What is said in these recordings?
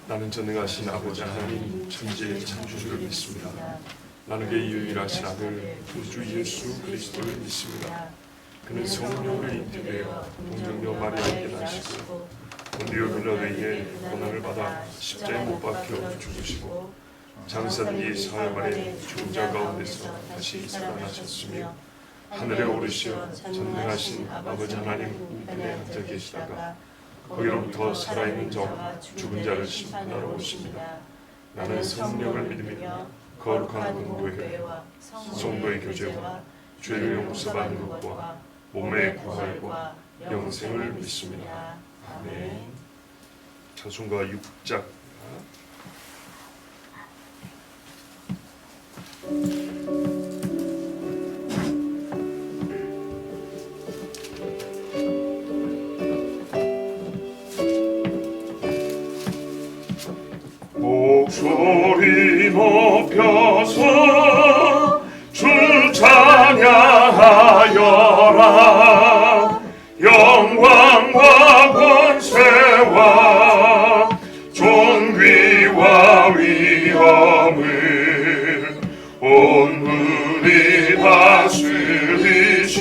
나는 전능하신 아버지 하나님 천지의 창조주를 믿습니다. 나는 그의 유일하신 아들 구주 예수 그리스도를 믿습니다. 그는 성령을 인도되어 동정녀 마리아에게 나시고 본디오 빌라도에 의해 고난을 받아 십자가에 못 박혀 죽으시고 장사들이 사흘 만에 죽은 자 가운데서 다시 살아나셨으며 하늘에 오르시어 전능하신 아버지 하나님 우편에 앉아 계시다가 거기로부터 살아있는 자와 죽은 자를 심판하러 오십니다. 나는 성령을 믿으며 거룩한 공교회와 성도의 교제와 죄를 용서받는 것과 몸의 부활과 영생을 믿습니다. 아멘. 찬송가 6장. 목소리 높여서 주 찬양하여라. 영광과 권세와 존귀와 위엄을 온문이 다스리시는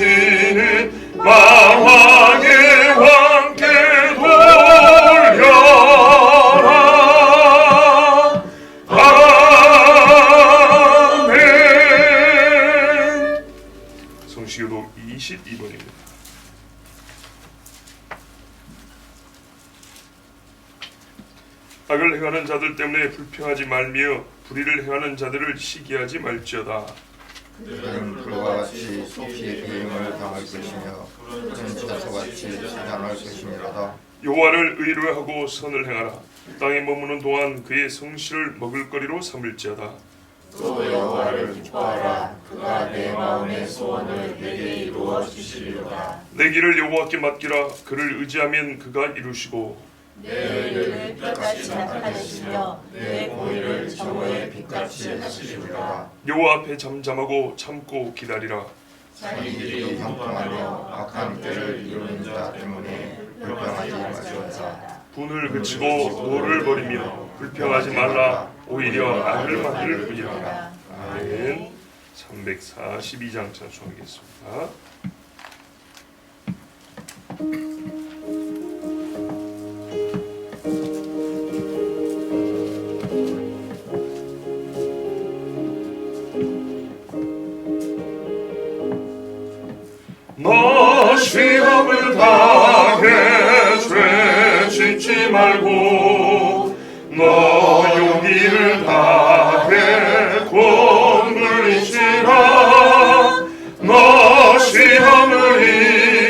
만왕의 왕께 돌려라. 성시교독 22번입니다. 악을 행하는 자들 때문에 불평하지 말며 불의를 행하는 자들을 시기하지 말지어다. 그들은 불과 같이 소피의 비임을 당할 것이며 푸른 채소같이 자랄 것이니로다. 여호와를 의뢰하고 선을 행하라. 땅에 머무는 동안 그의 성실을 먹을거리로 삼을지어다. 또 여호와를 기뻐하라. 그가 내 마음의 소원을 내게 이루어 주시리로다. 내 길을 여호와께 맡기라. 그를 의지하면 그가 이루시고 내 의를 빛같이 나타내시며 내 공의를 정오의 빛같이 하시리로다. 여호와 앞에 잠잠하고 참고 기다리라. 자기들이 형통하며 악한 때를 이루는 자 때문에 불평하지 마시옵소서. 분을 그치고 노를 버리며 불평하지 말라. 오히려 악을 맡길 뿐이라. 아멘. 342장 찬송하겠습니다. 너 시험을 당해 죄 짓지 말고 너 용기를 다해 곧 물리치라. 너 시험을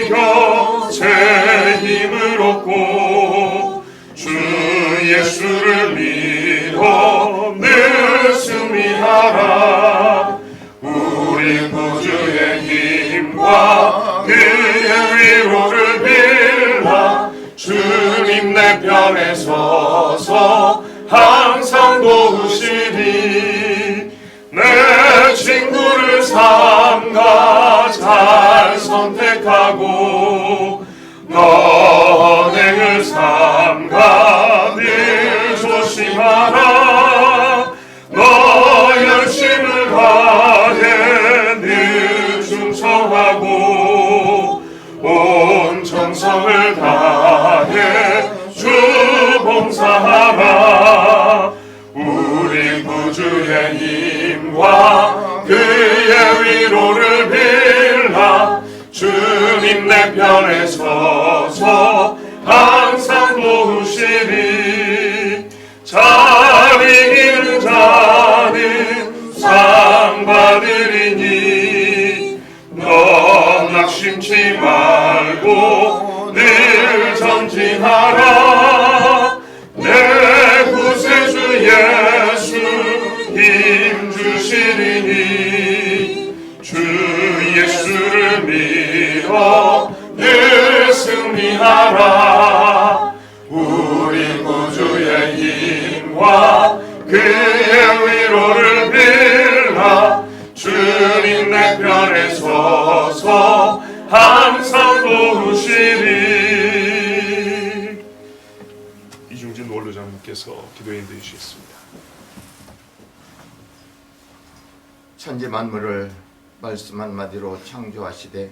이겨 새 힘을 얻고 주 예수를 믿어 늘 승리하라. 우리 구주의 힘과 그의 위로를 빌라. 주님 내 편에 서서 항상 도우시리. 내 친구를 삼가 잘 선택하고 너행을 삼가 늘 조심하라. 너 열심을 다해 늘 충성하고 온 정성을 다해 주 봉사하라. 우리 구주의 힘과 그의 위로를 빌라. 주님 내 편에 서서 항상 도우시리. 잘 이기는 자는 상 받으리니 너 낙심치 말고 늘 전진하라. 내 구세주 예수 힘 주시리니 주 예수를 믿어 늘 이중진 원로장님께서 기도해 주시겠습니다. 천지 만물을 말씀 한마디로 창조하시되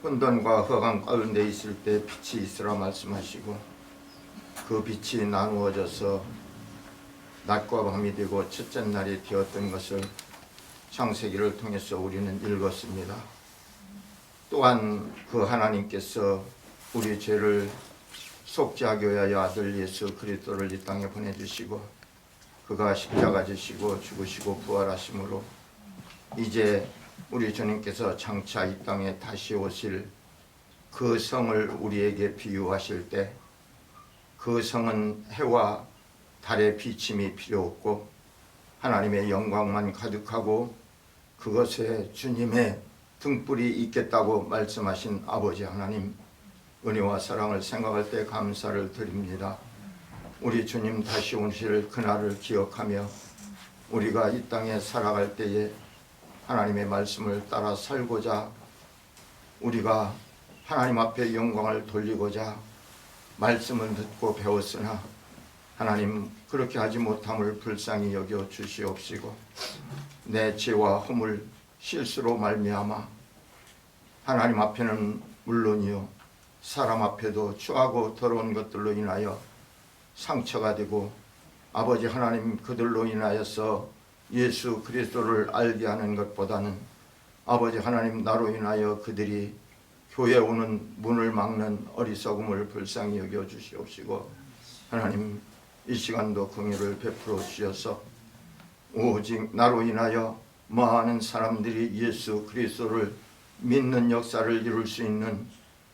혼돈과 허강 가운데 있을 때 빛이 있으라 말씀하시고 그 빛이 나누어져서 낮과 밤이 되고 첫째 날이 되었던 것을 창세기를 통해서 우리는 읽었습니다. 또한 그 하나님께서 우리 죄를 속죄하기 위하여 아들 예수 그리스도를 이 땅에 보내주시고 그가 십자가 지시고 죽으시고 부활하심으로 이제 우리 주님께서 장차 이 땅에 다시 오실 그 성을 우리에게 비유하실 때 그 성은 해와 달의 비침이 필요 없고 하나님의 영광만 가득하고 그것에 주님의 등불이 있겠다고 말씀하신 아버지 하나님 은혜와 사랑을 생각할 때 감사를 드립니다. 우리 주님 다시 오실 그날을 기억하며 우리가 이 땅에 살아갈 때에 하나님의 말씀을 따라 살고자 우리가 하나님 앞에 영광을 돌리고자 말씀을 듣고 배웠으나 하나님 그렇게 하지 못함을 불쌍히 여겨 주시옵시고 내 죄와 허물 실수로 말미암아 하나님 앞에는 물론이요 사람 앞에도 추하고 더러운 것들로 인하여 상처가 되고 아버지 하나님 그들로 인하여서 예수 그리스도를 알게 하는 것보다는 아버지 하나님 나로 인하여 그들이 교회에 오는 문을 막는 어리석음을 불쌍히 여겨 주시옵시고 하나님 이 시간도 긍휼을 베풀어 주셔서 오직 나로 인하여 많은 사람들이 예수 그리스도를 믿는 역사를 이룰 수 있는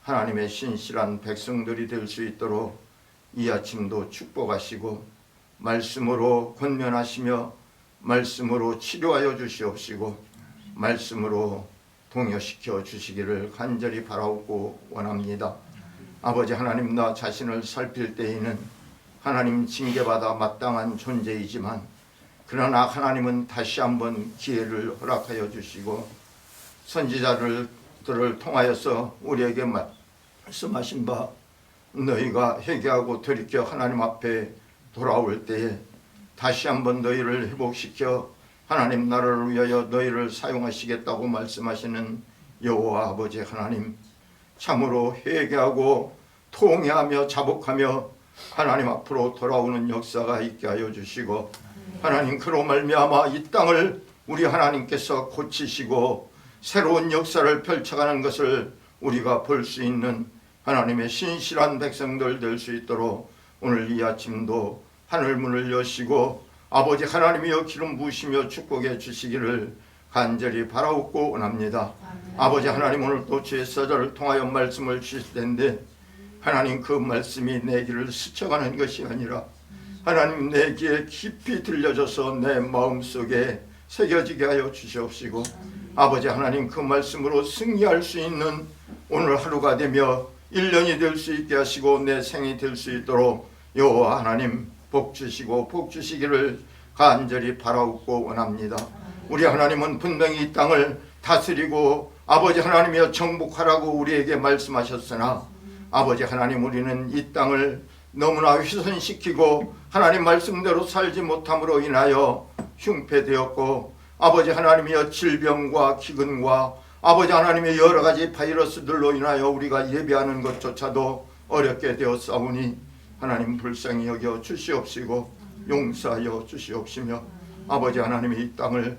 하나님의 신실한 백성들이 될 수 있도록 이 아침도 축복하시고 말씀으로 권면하시며 말씀으로 치료하여 주시옵시고 말씀으로 동요시켜 주시기를 간절히 바라옵고 원합니다. 아버지 하나님 나 자신을 살필 때에는 하나님 징계받아 마땅한 존재이지만 그러나 하나님은 다시 한번 기회를 허락하여 주시고 선지자들을 통하여서 우리에게 말씀하신 바 너희가 회개하고 돌이켜 하나님 앞에 돌아올 때에 다시 한번 너희를 회복시켜 하나님 나라를 위하여 너희를 사용하시겠다고 말씀하시는 여호와 아버지 하나님 참으로 회개하고 통회하며 자복하며 하나님 앞으로 돌아오는 역사가 있게 하여 주시고 하나님 그로 말미암아 이 땅을 우리 하나님께서 고치시고 새로운 역사를 펼쳐가는 것을 우리가 볼 수 있는 하나님의 신실한 백성들 될 수 있도록 오늘 이 아침도 하늘문을 여시고 아버지 하나님이여 기름 부으시며 축복해 주시기를 간절히 바라옵고 원합니다. 아버지 하나님 오늘 또 주의 서자를 통하여 말씀을 주실 텐데 하나님 그 말씀이 내 귀를 스쳐가는 것이 아니라 하나님 내 귀에 깊이 들려져서 내 마음속에 새겨지게 하여 주시옵시고 아버지 하나님 그 말씀으로 승리할 수 있는 오늘 하루가 되며 1년이 될 수 있게 하시고 내 생이 될 수 있도록 여호와 하나님 복 주시고 복 주시기를 간절히 바라옵고 원합니다. 우리 하나님은 분명히 이 땅을 다스리고 아버지 하나님이여 정복하라고 우리에게 말씀하셨으나 아버지 하나님 우리는 이 땅을 너무나 훼손시키고 하나님 말씀대로 살지 못함으로 인하여 흉패되었고 아버지 하나님이여 질병과 기근과 아버지 하나님의 여러 가지 바이러스들로 인하여 우리가 예배하는 것조차도 어렵게 되었사오니 하나님 불쌍히 여겨 주시옵시고 용서하여 주시옵시며 아버지 하나님이 이 땅을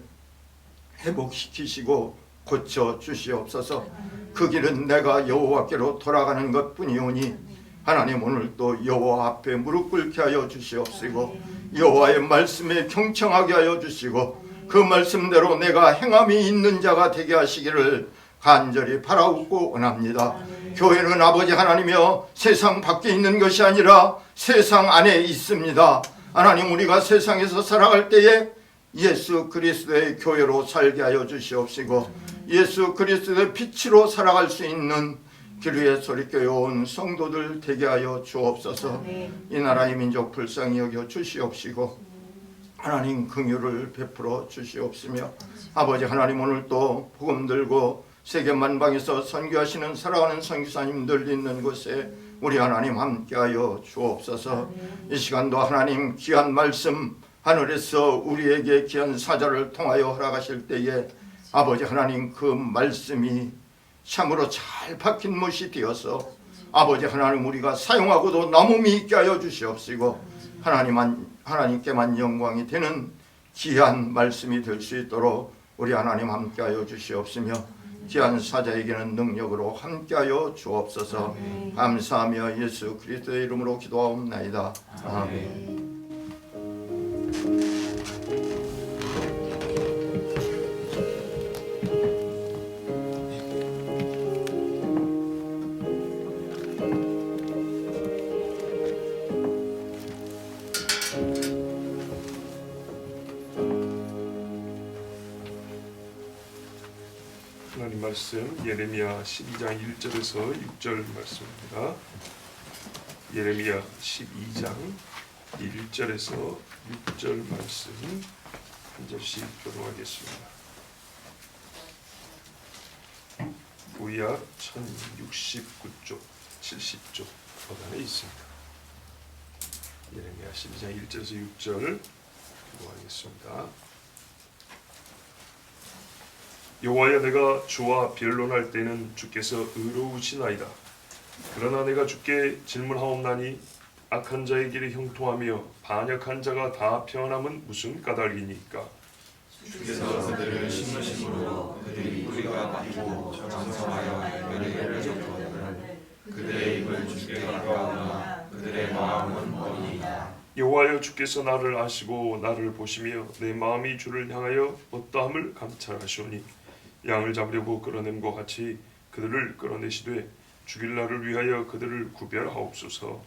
회복시키시고 고쳐 주시옵소서. 그 길은 내가 여호와께로 돌아가는 것뿐이오니 하나님 오늘 또 여호와 앞에 무릎 꿇게 하여 주시옵시고 여호와의 말씀에 경청하게 하여 주시고 그 말씀대로 내가 행함이 있는 자가 되게 하시기를 간절히 바라옵고 원합니다. 교회는 아버지 하나님이여 세상 밖에 있는 것이 아니라 세상 안에 있습니다. 하나님 우리가 세상에서 살아갈 때에 예수 그리스도의 교회로 살게 하여 주시옵시고 예수 그리스도의 빛으로 살아갈 수 있는 기류의 소리교회 온 성도들 되게 하여 주옵소서. 이 나라의 민족 불쌍히 여겨 주시옵시고 하나님 긍휼을 베풀어 주시옵시며 아버지 하나님 오늘 또 복음 들고 세계 만방에서 선교하시는 사랑하는 선교사님들 있는 곳에 우리 하나님 함께하여 주옵소서. 이 시간도 하나님 귀한 말씀 하늘에서 우리에게 귀한 사자를 통하여 허락하실 때에 아버지 하나님 그 말씀이 참으로 잘 박힌 못이 되어서 아버지 하나님 우리가 사용하고도 남음이 있게 하여 주시옵시고 하나님께만 영광이 되는 귀한 말씀이 될 수 있도록 우리 하나님 함께하여 주시옵시며 귀한 사자에게는 능력으로 함께하여 주옵소서. 감사하며 예수 그리스도의 이름으로 기도하옵나이다. 아멘. 하나님 말씀 예레미야 12장 1절에서 6절 말씀입니다. 예레미야 12장 1절에서 6절 말씀 한 절씩 교독하겠습니다. 구약 1069쪽 70쪽 버전에 있습니다. 예레미야 12장 1절에서 6절 교독하겠습니다. 여호와여, 내가 주와 변론할 때는 주께서 의로우시나이다. 그러나 내가 주께 질문하옵나니 악한 자의 길이 형통하며 반역한 자가 다 평안함은 무슨 까닭이니까? 주께서 그들을 심으심으로 그들이 뿌리가 박히고 장성하여 열매를 맺거든 그들의 입은 주께 가까우나 그들의 마음은 멀리이다. 여호와여, 주께서 나를 아시고 나를 보시며 내 마음이 주를 향하여 어떠함을 감찰하시오니 양을 잡으려고 끌어냄과 같이 그들을 끌어내시되 죽일 날을 위하여 그들을 구별하옵소서.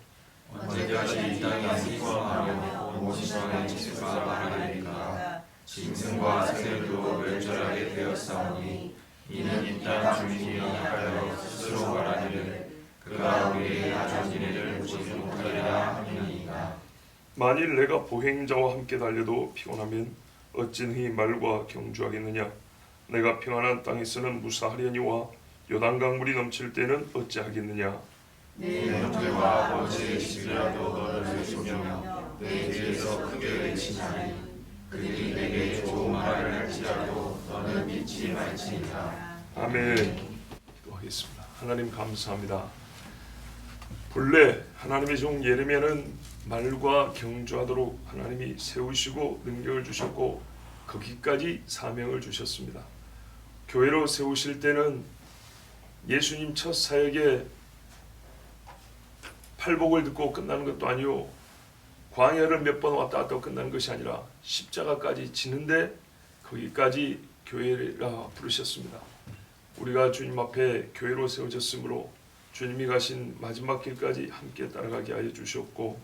언제까지 이 땅이 슬퍼하며 온 지방의 지수가 많아지리까? 짐승과 새들도 멸절하게 되었사오니 이는 이 땅 주민이 하여 스스로 말하기를 그가 우리의 나중일을 보지 못하리라 하니이다. 만일 내가 보행자와 함께 달려도 피곤하면 어찌 능히 말과 경주하겠느냐? 내가 평안한 땅에서는 무사하려니와 요단강 물이 넘칠 때는 어찌하겠느냐? 내 형제와 아버지의 집이라도 너를 주며 내 뒤에서 크게 외치나니 그들이 내게 좋은 말을 할지라도 너는 믿지 말지니라. 아멘. 기도하겠습니다. 하나님 감사합니다. 본래 하나님의 종 예레미야는 말과 경주하도록 하나님이 세우시고 능력을 주셨고 거기까지 사명을 주셨습니다. 교회로 세우실 때는 예수님 첫 사역에 팔복을 듣고 끝나는 것도 아니요, 광야를 몇 번 왔다 갔다 끝나는 것이 아니라 십자가까지 지는데 거기까지 교회라 부르셨습니다. 우리가 주님 앞에 교회로 세워졌으므로 주님이 가신 마지막 길까지 함께 따라가게 하여 주셨고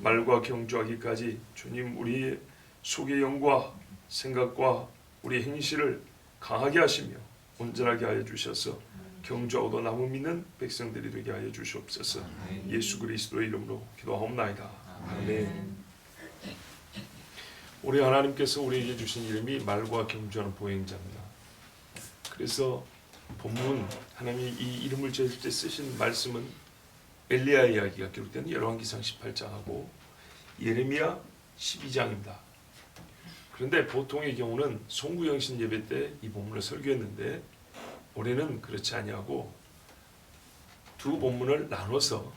말과 경주하기까지 주님 우리의 속의 영과 생각과 우리 행실을 강하게 하시며 온전하게 하여 주셔서 경주하고도 남음 믿는 백성들이 되게 하여 주시옵소서. 예수 그리스도의 이름으로 기도하옵나이다. 아멘. 우리 하나님께서 우리에게 주신 이름이 말과 경주하는 보행자입니다. 그래서 본문 하나님이 이 이름을 지을 때 쓰신 말씀은 엘리야 이야기가 기록된 열왕기상 18장하고 예레미야 12장입니다. 그런데 보통의 경우는 송구영신 예배 때 이 본문을 설교했는데 올해는 그렇지 아니하고 두 본문을 나눠서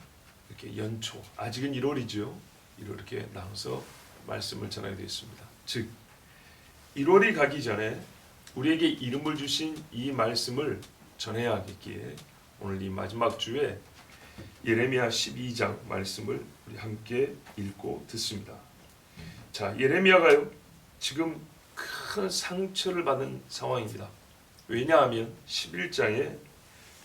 이렇게 연초, 아직은 1월이죠. 1월 이렇게 나눠서 말씀을 전하게 되었습니다. 즉 1월이 가기 전에 우리에게 이름을 주신 이 말씀을 전해야 하겠기에 오늘 이 마지막 주에 예레미야 12장 말씀을 우리 함께 읽고 듣습니다. 자, 예레미야가요 지금 큰 상처를 받은 상황입니다. 왜냐하면 11장에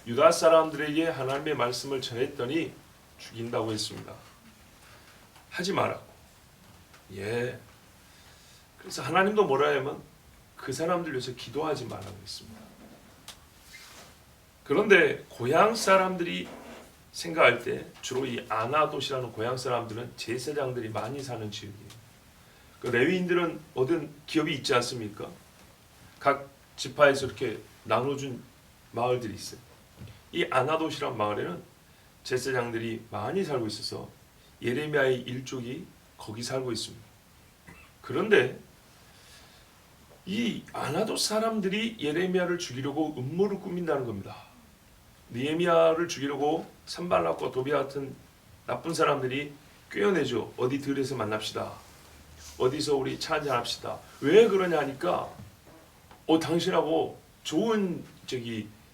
유다 사람들에게 하나님의 말씀을 전했더니 죽인다고 했습니다. 하지 말라고. 그래서 하나님도 뭐라 하면 그 사람들 위해서 기도하지 말라고 했습니다. 그런데 고향 사람들이 생각할 때 주로 이 아나돗이라는 고향 사람들은 제사장들이 많이 사는 지역이에요. 그 레위인들은 얻은 기업이 있지 않습니까? 각 지파에서 이렇게 나눠준 마을들이 있어요. 이 아나돗이라는 마을에는 제사장들이 많이 살고 있어서 예레미야의 일족이 거기 살고 있습니다. 그런데 이 아나돗 사람들이 예레미야를 죽이려고 음모를 꾸민다는 겁니다. 느헤미야를 죽이려고 산발락과 도비아 같은 나쁜 사람들이 꿰어내죠. 어디 들에서 만납시다. 어디서 우리 차 한잔 합시다. 왜 그러냐 하니까 당신하고 좋은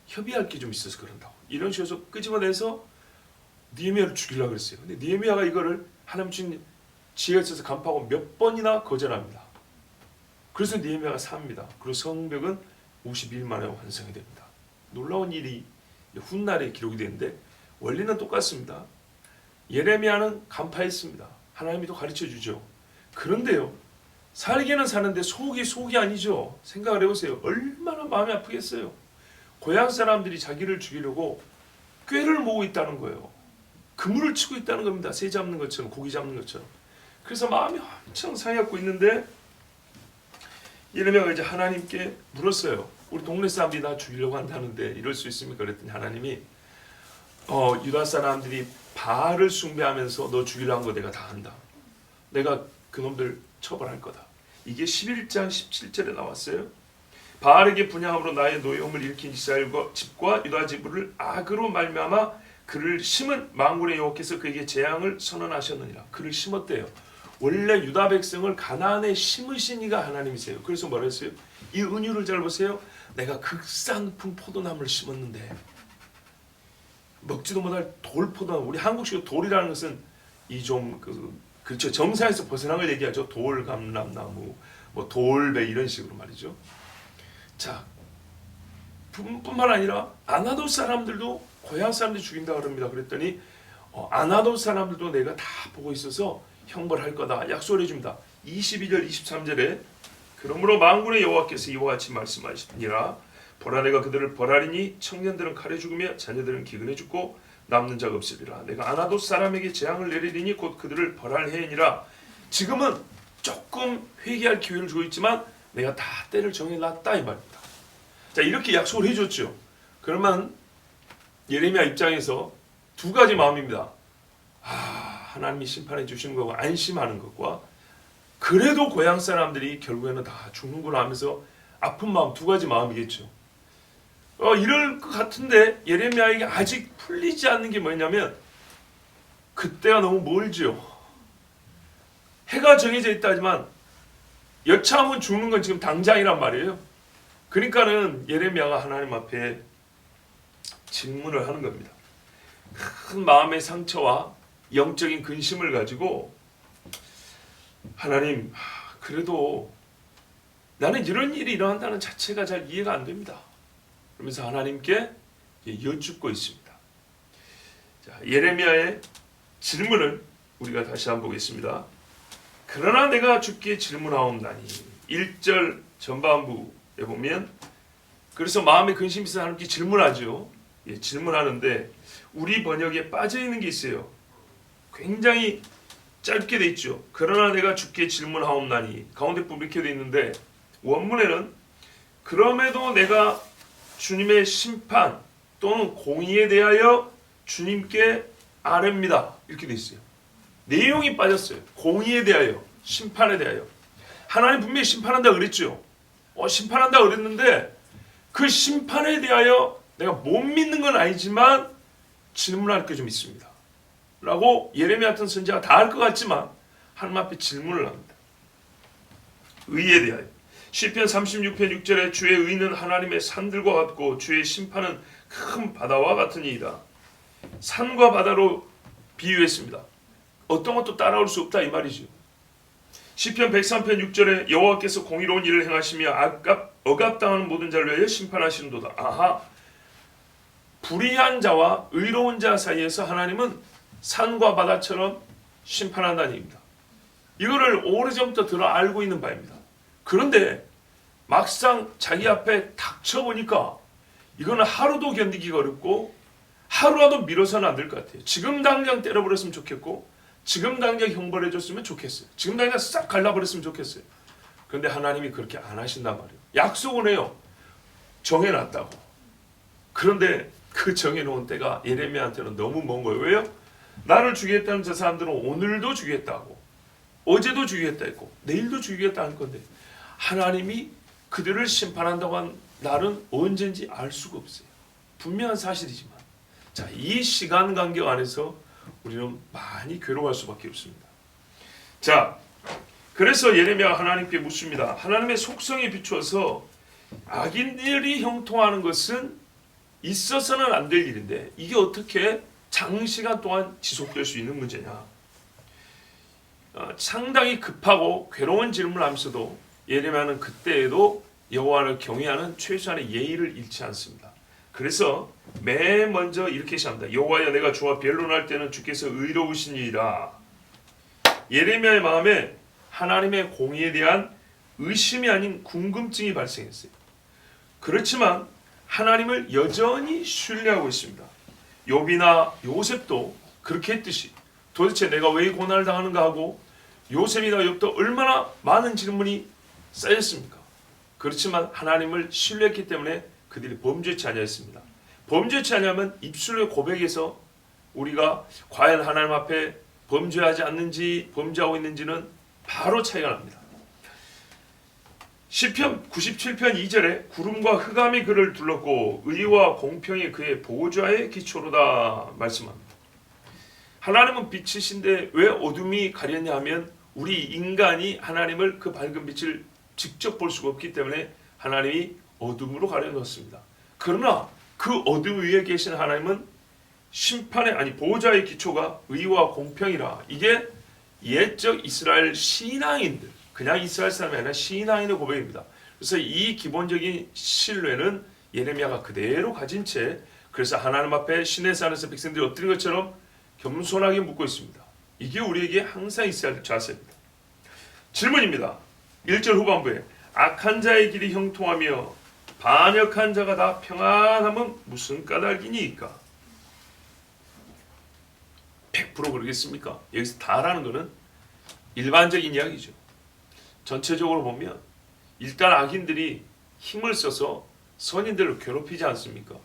협의할 게 좀 있어서 그런다고. 이런 식으로 끄집어내서 느헤미야를 죽이려고 그랬어요. 근데 느헤미야가 이거를 하나님 주신 지혜가 있어서 간파하고 몇 번이나 거절합니다. 그래서 느헤미야가 삽니다. 그리고 성벽은 50일 만에 완성이 됩니다. 놀라운 일이 훗날에 기록이 되는데 원리는 똑같습니다. 예레미야는 간파했습니다. 하나님이 또 가르쳐주죠. 그런데요, 살기는 사는데 속이 아니죠. 생각을 해보세요. 얼마나 마음이 아프겠어요. 고향 사람들이 자기를 죽이려고 꾀를 모으고 있다는 거예요. 그물을 치고 있다는 겁니다. 새 잡는 것처럼, 고기 잡는 것처럼. 그래서 마음이 엄청 상해갖고 있는데 예레미야가 이제 하나님께 물었어요. 우리 동네 사람들이 나 죽이려고 한다는데 이럴 수 있습니까? 그랬더니 하나님이 유다 사람들이 바알을 숭배하면서 너 죽이려고 한 거 내가 다 안다. 내가 그놈들 처벌할 거다. 이게 11장 17절에 나왔어요. 바알에게 분향함으로 나의 노여움을 일으킨 이스라엘 집과 유다 집을 악으로 말미암아 그를 심은 만군의 여호와께서 그에게 재앙을 선언하셨느니라. 그를 심었대요. 원래 유다 백성을 가나안에 심으신 이가 하나님이세요. 그래서 뭐라 했어요? 이 은유를 잘 보세요. 내가 극상품 포도나무를 심었는데 먹지도 못할 돌포도나무. 우리 한국식으로 돌이라는 것은 이 좀 그렇죠. 정사에서 벗어난 걸 얘기하죠. 돌감람나무, 뭐 돌배 이런 식으로 말이죠. 자, 뿐만 아니라 아나돗 사람들도 고향 사람들이 죽인다 그럽니다. 그랬더니 아나돗 사람들도 내가 다 보고 있어서 형벌할 거다 약속을 해줍니다. 22절 23절에 그러므로 만군의 여호와께서 이와 같이 말씀하시니라. 보라 내가 그들을 벌하리니 청년들은 칼에 죽으며 자녀들은 기근에 죽고 남는 자가 없으리라. 내가 아나돗 사람에게 재앙을 내리리니 곧 그들을 벌할 해이니라. 지금은 조금 회개할 기회를 주고 있지만 내가 다 때를 정해놨다 이 말입니다. 자, 이렇게 약속을 해줬죠. 그러면 예레미야 입장에서 두 가지 마음입니다. 하나님이 심판해 주시는 거고 안심하는 것과 그래도 고향 사람들이 결국에는 다 죽는구나 하면서 아픈 마음, 두 가지 마음이겠죠. 이럴 것 같은데 예레미야에게 아직 풀리지 않는 게 뭐냐면 그때가 너무 멀죠. 해가 정해져 있다지만 여차하면 죽는 건 지금 당장이란 말이에요. 그러니까는 예레미야가 하나님 앞에 질문을 하는 겁니다. 큰 마음의 상처와 영적인 근심을 가지고 하나님, 그래도 나는 이런 일이 일어난다는 자체가 잘 이해가 안 됩니다. 그러면서 하나님께 여쭙고 있습니다. 자, 예레미야의 질문을 우리가 다시 한번 보겠습니다. 그러나 내가 주께 질문하옵나니 1절 전반부에 보면 그래서 마음에 근심이 있어 하나님께 질문하죠. 질문하는데 우리 번역에 빠져있는 게 있어요. 굉장히 짧게 돼 있죠. 그러나 내가 주께 질문하옵나니 가운데 부분 이렇게 돼 있는데 원문에는 그럼에도 내가 주님의 심판 또는 공의에 대하여 주님께 아뢰입니다. 이렇게 돼 있어요. 내용이 빠졌어요. 공의에 대하여, 심판에 대하여. 하나님 분명히 심판한다 그랬죠. 심판한다 그랬는데 그 심판에 대하여 내가 못 믿는 건 아니지만 질문할 게 좀 있습니다. 라고 예레미야 같은 선지자가 다 할 것 같지만 하나님 앞에 질문을 합니다. 의에 대하여. 시편 36편 6절에 주의 의는 하나님의 산들과 같고 주의 심판은 큰 바다와 같으니이다. 산과 바다로 비유했습니다. 어떤 것도 따라올 수 없다 이 말이죠. 시편 103편 6절에 여호와께서 공의로운 일을 행하시며 억압당하는 모든 자를 위하여 심판하시는도다. 불의한 자와 의로운 자 사이에서 하나님은 산과 바다처럼 심판한다는 얘기입니다. 이거를 오래전부터 들어 알고 있는 바입니다. 그런데 막상 자기 앞에 닥쳐보니까 이거는 하루도 견디기가 어렵고 하루라도 미뤄서는 안 될 것 같아요. 지금 당장 때려버렸으면 좋겠고 지금 당장 형벌해줬으면 좋겠어요. 지금 당장 싹 갈라버렸으면 좋겠어요. 그런데 하나님이 그렇게 안 하신단 말이에요. 약속은 해요. 정해놨다고. 그런데 그 정해놓은 때가 예레미야한테는 너무 먼 거예요. 왜요? 나를 죽이겠다는 저 사람들은 오늘도 죽이겠다고, 어제도 죽이겠다 했고 내일도 죽이겠다 할 건데 하나님이 그들을 심판한다고 한 날은 언젠지 알 수가 없어요. 분명한 사실이지만, 자, 이 시간 간격 안에서 우리는 많이 괴로워할 수밖에 없습니다. 자, 그래서 예레미야가 하나님께 묻습니다. 하나님의 속성에 비추어서 악인들이 형통하는 것은 있어서는 안 될 일인데 이게 어떻게 장시간 동안 지속될 수 있는 문제냐. 상당히 급하고 괴로운 질문을 하면서도 예레미야는 그때에도 여호와를 경외하는 최소한의 예의를 잃지 않습니다. 그래서 맨 먼저 이렇게 시작합니다. 여호와여, 내가 주와 변론할 때는 주께서 의로우시니이다. 예레미야의 마음에 하나님의 공의에 대한 의심이 아닌 궁금증이 발생했어요. 그렇지만 하나님을 여전히 신뢰하고 있습니다. 욥이나 요셉도 그렇게 했듯이 도대체 내가 왜 고난을 당하는가 하고 요셉이나 욥도 얼마나 많은 질문이 쌓였습니까? 그렇지만 하나님을 신뢰했기 때문에 그들이 범죄치 아니했습니다. 범죄치 아니하면 입술의 고백에서 우리가 과연 하나님 앞에 범죄하지 않는지 범죄하고 있는지는 바로 차이가 납니다. 시편 97편 2절에 구름과 흑암이 그를 둘렀고 의와 공평이 그의 보좌의 기초로다 말씀합니다. 하나님은 빛이신데 왜 어둠이 가렸냐 하면 우리 인간이 하나님을 그 밝은 빛을 직접 볼 수가 없기 때문에 하나님이 어둠으로 가려놓습니다. 그러나 그 어둠 위에 계신 하나님은 심판의 아니 보호자의 기초가 의와 공평이라. 이게 옛적 이스라엘 신앙인들, 그냥 이스라엘 사람이 아니라 신앙인의 고백입니다. 그래서 이 기본적인 신뢰는 예레미야가 그대로 가진 채, 그래서 하나님 앞에 시내 산에서 백성들이 엎드린 것처럼 겸손하게 묻고 있습니다. 이게 우리에게 항상 있어야 할 자세입니다. 질문입니다. 1절 후반부에 악한 자의 길이 형통하며 반역한 자가 다 평안함은 무슨 까닭이니까? 100% 그러겠습니까? 여기서 다라는 것은 일반적인 이야기죠. 전체적으로 보면 일단 악인들이 힘을 써서 선인들을 괴롭히지 않습니까?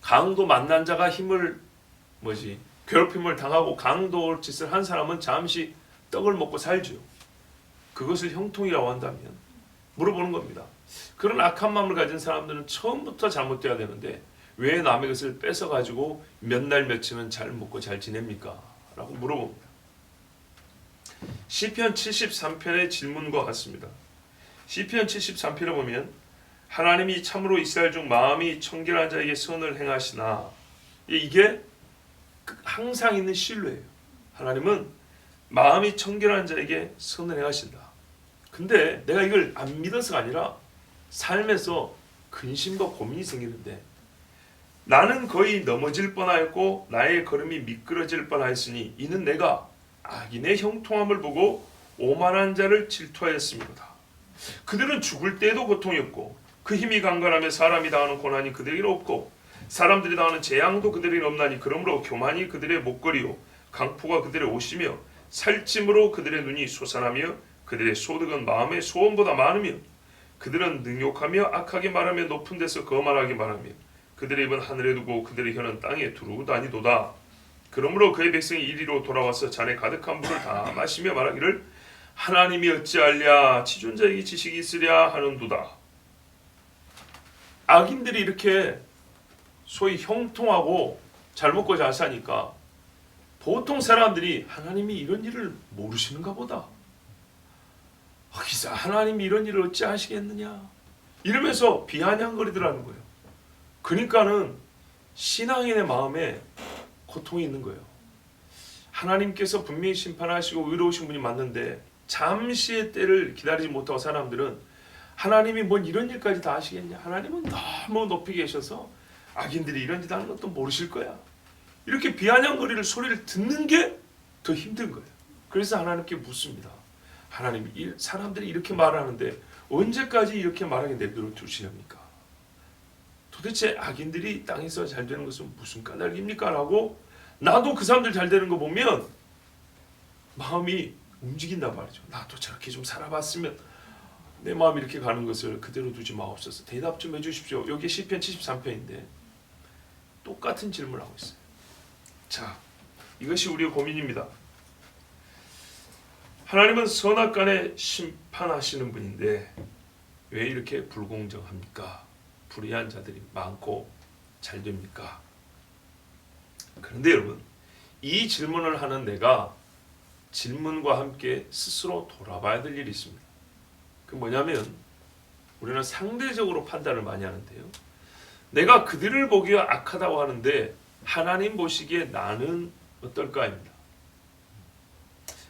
강도 만난 자가 괴롭힘을 당하고 강도 짓을 한 사람은 잠시 떡을 먹고 살죠. 그것을 형통이라고 한다면 물어보는 겁니다. 그런 악한 마음을 가진 사람들은 처음부터 잘못돼야 되는데 왜 남의 것을 뺏어가지고 몇 날 며칠은 잘 먹고 잘 지냅니까? 라고 물어봅니다. 시편 73편의 질문과 같습니다. 시편 73편에 보면 하나님이 참으로 이스라엘 중 마음이 청결한 자에게 선을 행하시나, 이게 항상 있는 신뢰예요. 하나님은 마음이 청결한 자에게 선을 행하신다. 근데 내가 이걸 안 믿어서가 아니라 삶에서 근심과 고민이 생기는데, 나는 거의 넘어질 뻔하였고 나의 걸음이 미끄러질 뻔하였으니 이는 내가 악인의 형통함을 보고 오만한 자를 질투하였습니다. 그들은 죽을 때에도 고통이 없고 그 힘이 강건하며 사람이 당하는 고난이 그들에게는 없고 사람들이 당하는 재앙도 그들에게는 없나니 그러므로 교만이 그들의 목걸이요 강포가 그들의 옷이며 살찜으로 그들의 눈이 솟아나며 그들의 소득은 마음의 소원보다 많으며 그들은 능욕하며 악하게 말하며 높은 데서 거만하게 말하며 그들의 입은 하늘에 두고 그들의 혀는 땅에 두루 다니도다. 그러므로 그의 백성이 이리로 돌아와서 잔에 가득한 물을 다 마시며 말하기를 하나님이 어찌하랴 지존자에게 지식이 있으랴 하는도다. 악인들이 이렇게 소위 형통하고 잘 먹고 잘 사니까 보통 사람들이 하나님이 이런 일을 모르시는가 보다. 기사 하나님이 이런 일을 어찌 하시겠느냐 이러면서 비아냥거리더라는 거예요. 그러니까는 신앙인의 마음에 고통이 있는 거예요. 하나님께서 분명히 심판하시고 의로우신 분이 맞는데 잠시의 때를 기다리지 못하고 사람들은 하나님이 뭔 이런 일까지 다 하시겠냐, 하나님은 너무 높이 계셔서 악인들이 이런 짓 하는 것도 모르실 거야, 이렇게 비아냥거리를 소리를 듣는 게 더 힘든 거예요. 그래서 하나님께 묻습니다. 하나님, 사람들이 이렇게 말하는데 언제까지 이렇게 말하게 내버려 두시렵니까? 도대체 악인들이 땅에서 잘 되는 것은 무슨 까닭입니까? 라고 나도 그 사람들 잘 되는 거 보면 마음이 움직인단 말이죠. 나도 저렇게 좀 살아봤으면, 내 마음이 이렇게 가는 것을 그대로 두지 마옵소서. 대답 좀 해주십시오. 여기 시편 73편인데 똑같은 질문을 하고 있어요. 자, 이것이 우리의 고민입니다. 하나님은 선악간에 심판하시는 분인데 왜 이렇게 불공정합니까? 불의한 자들이 많고 잘 됩니까? 그런데 여러분, 이 질문을 하는 내가 질문과 함께 스스로 돌아봐야 될 일이 있습니다. 그 뭐냐면 우리는 상대적으로 판단을 많이 하는데요. 내가 그들을 보기에 악하다고 하는데 하나님 보시기에 나는 어떨까입니다.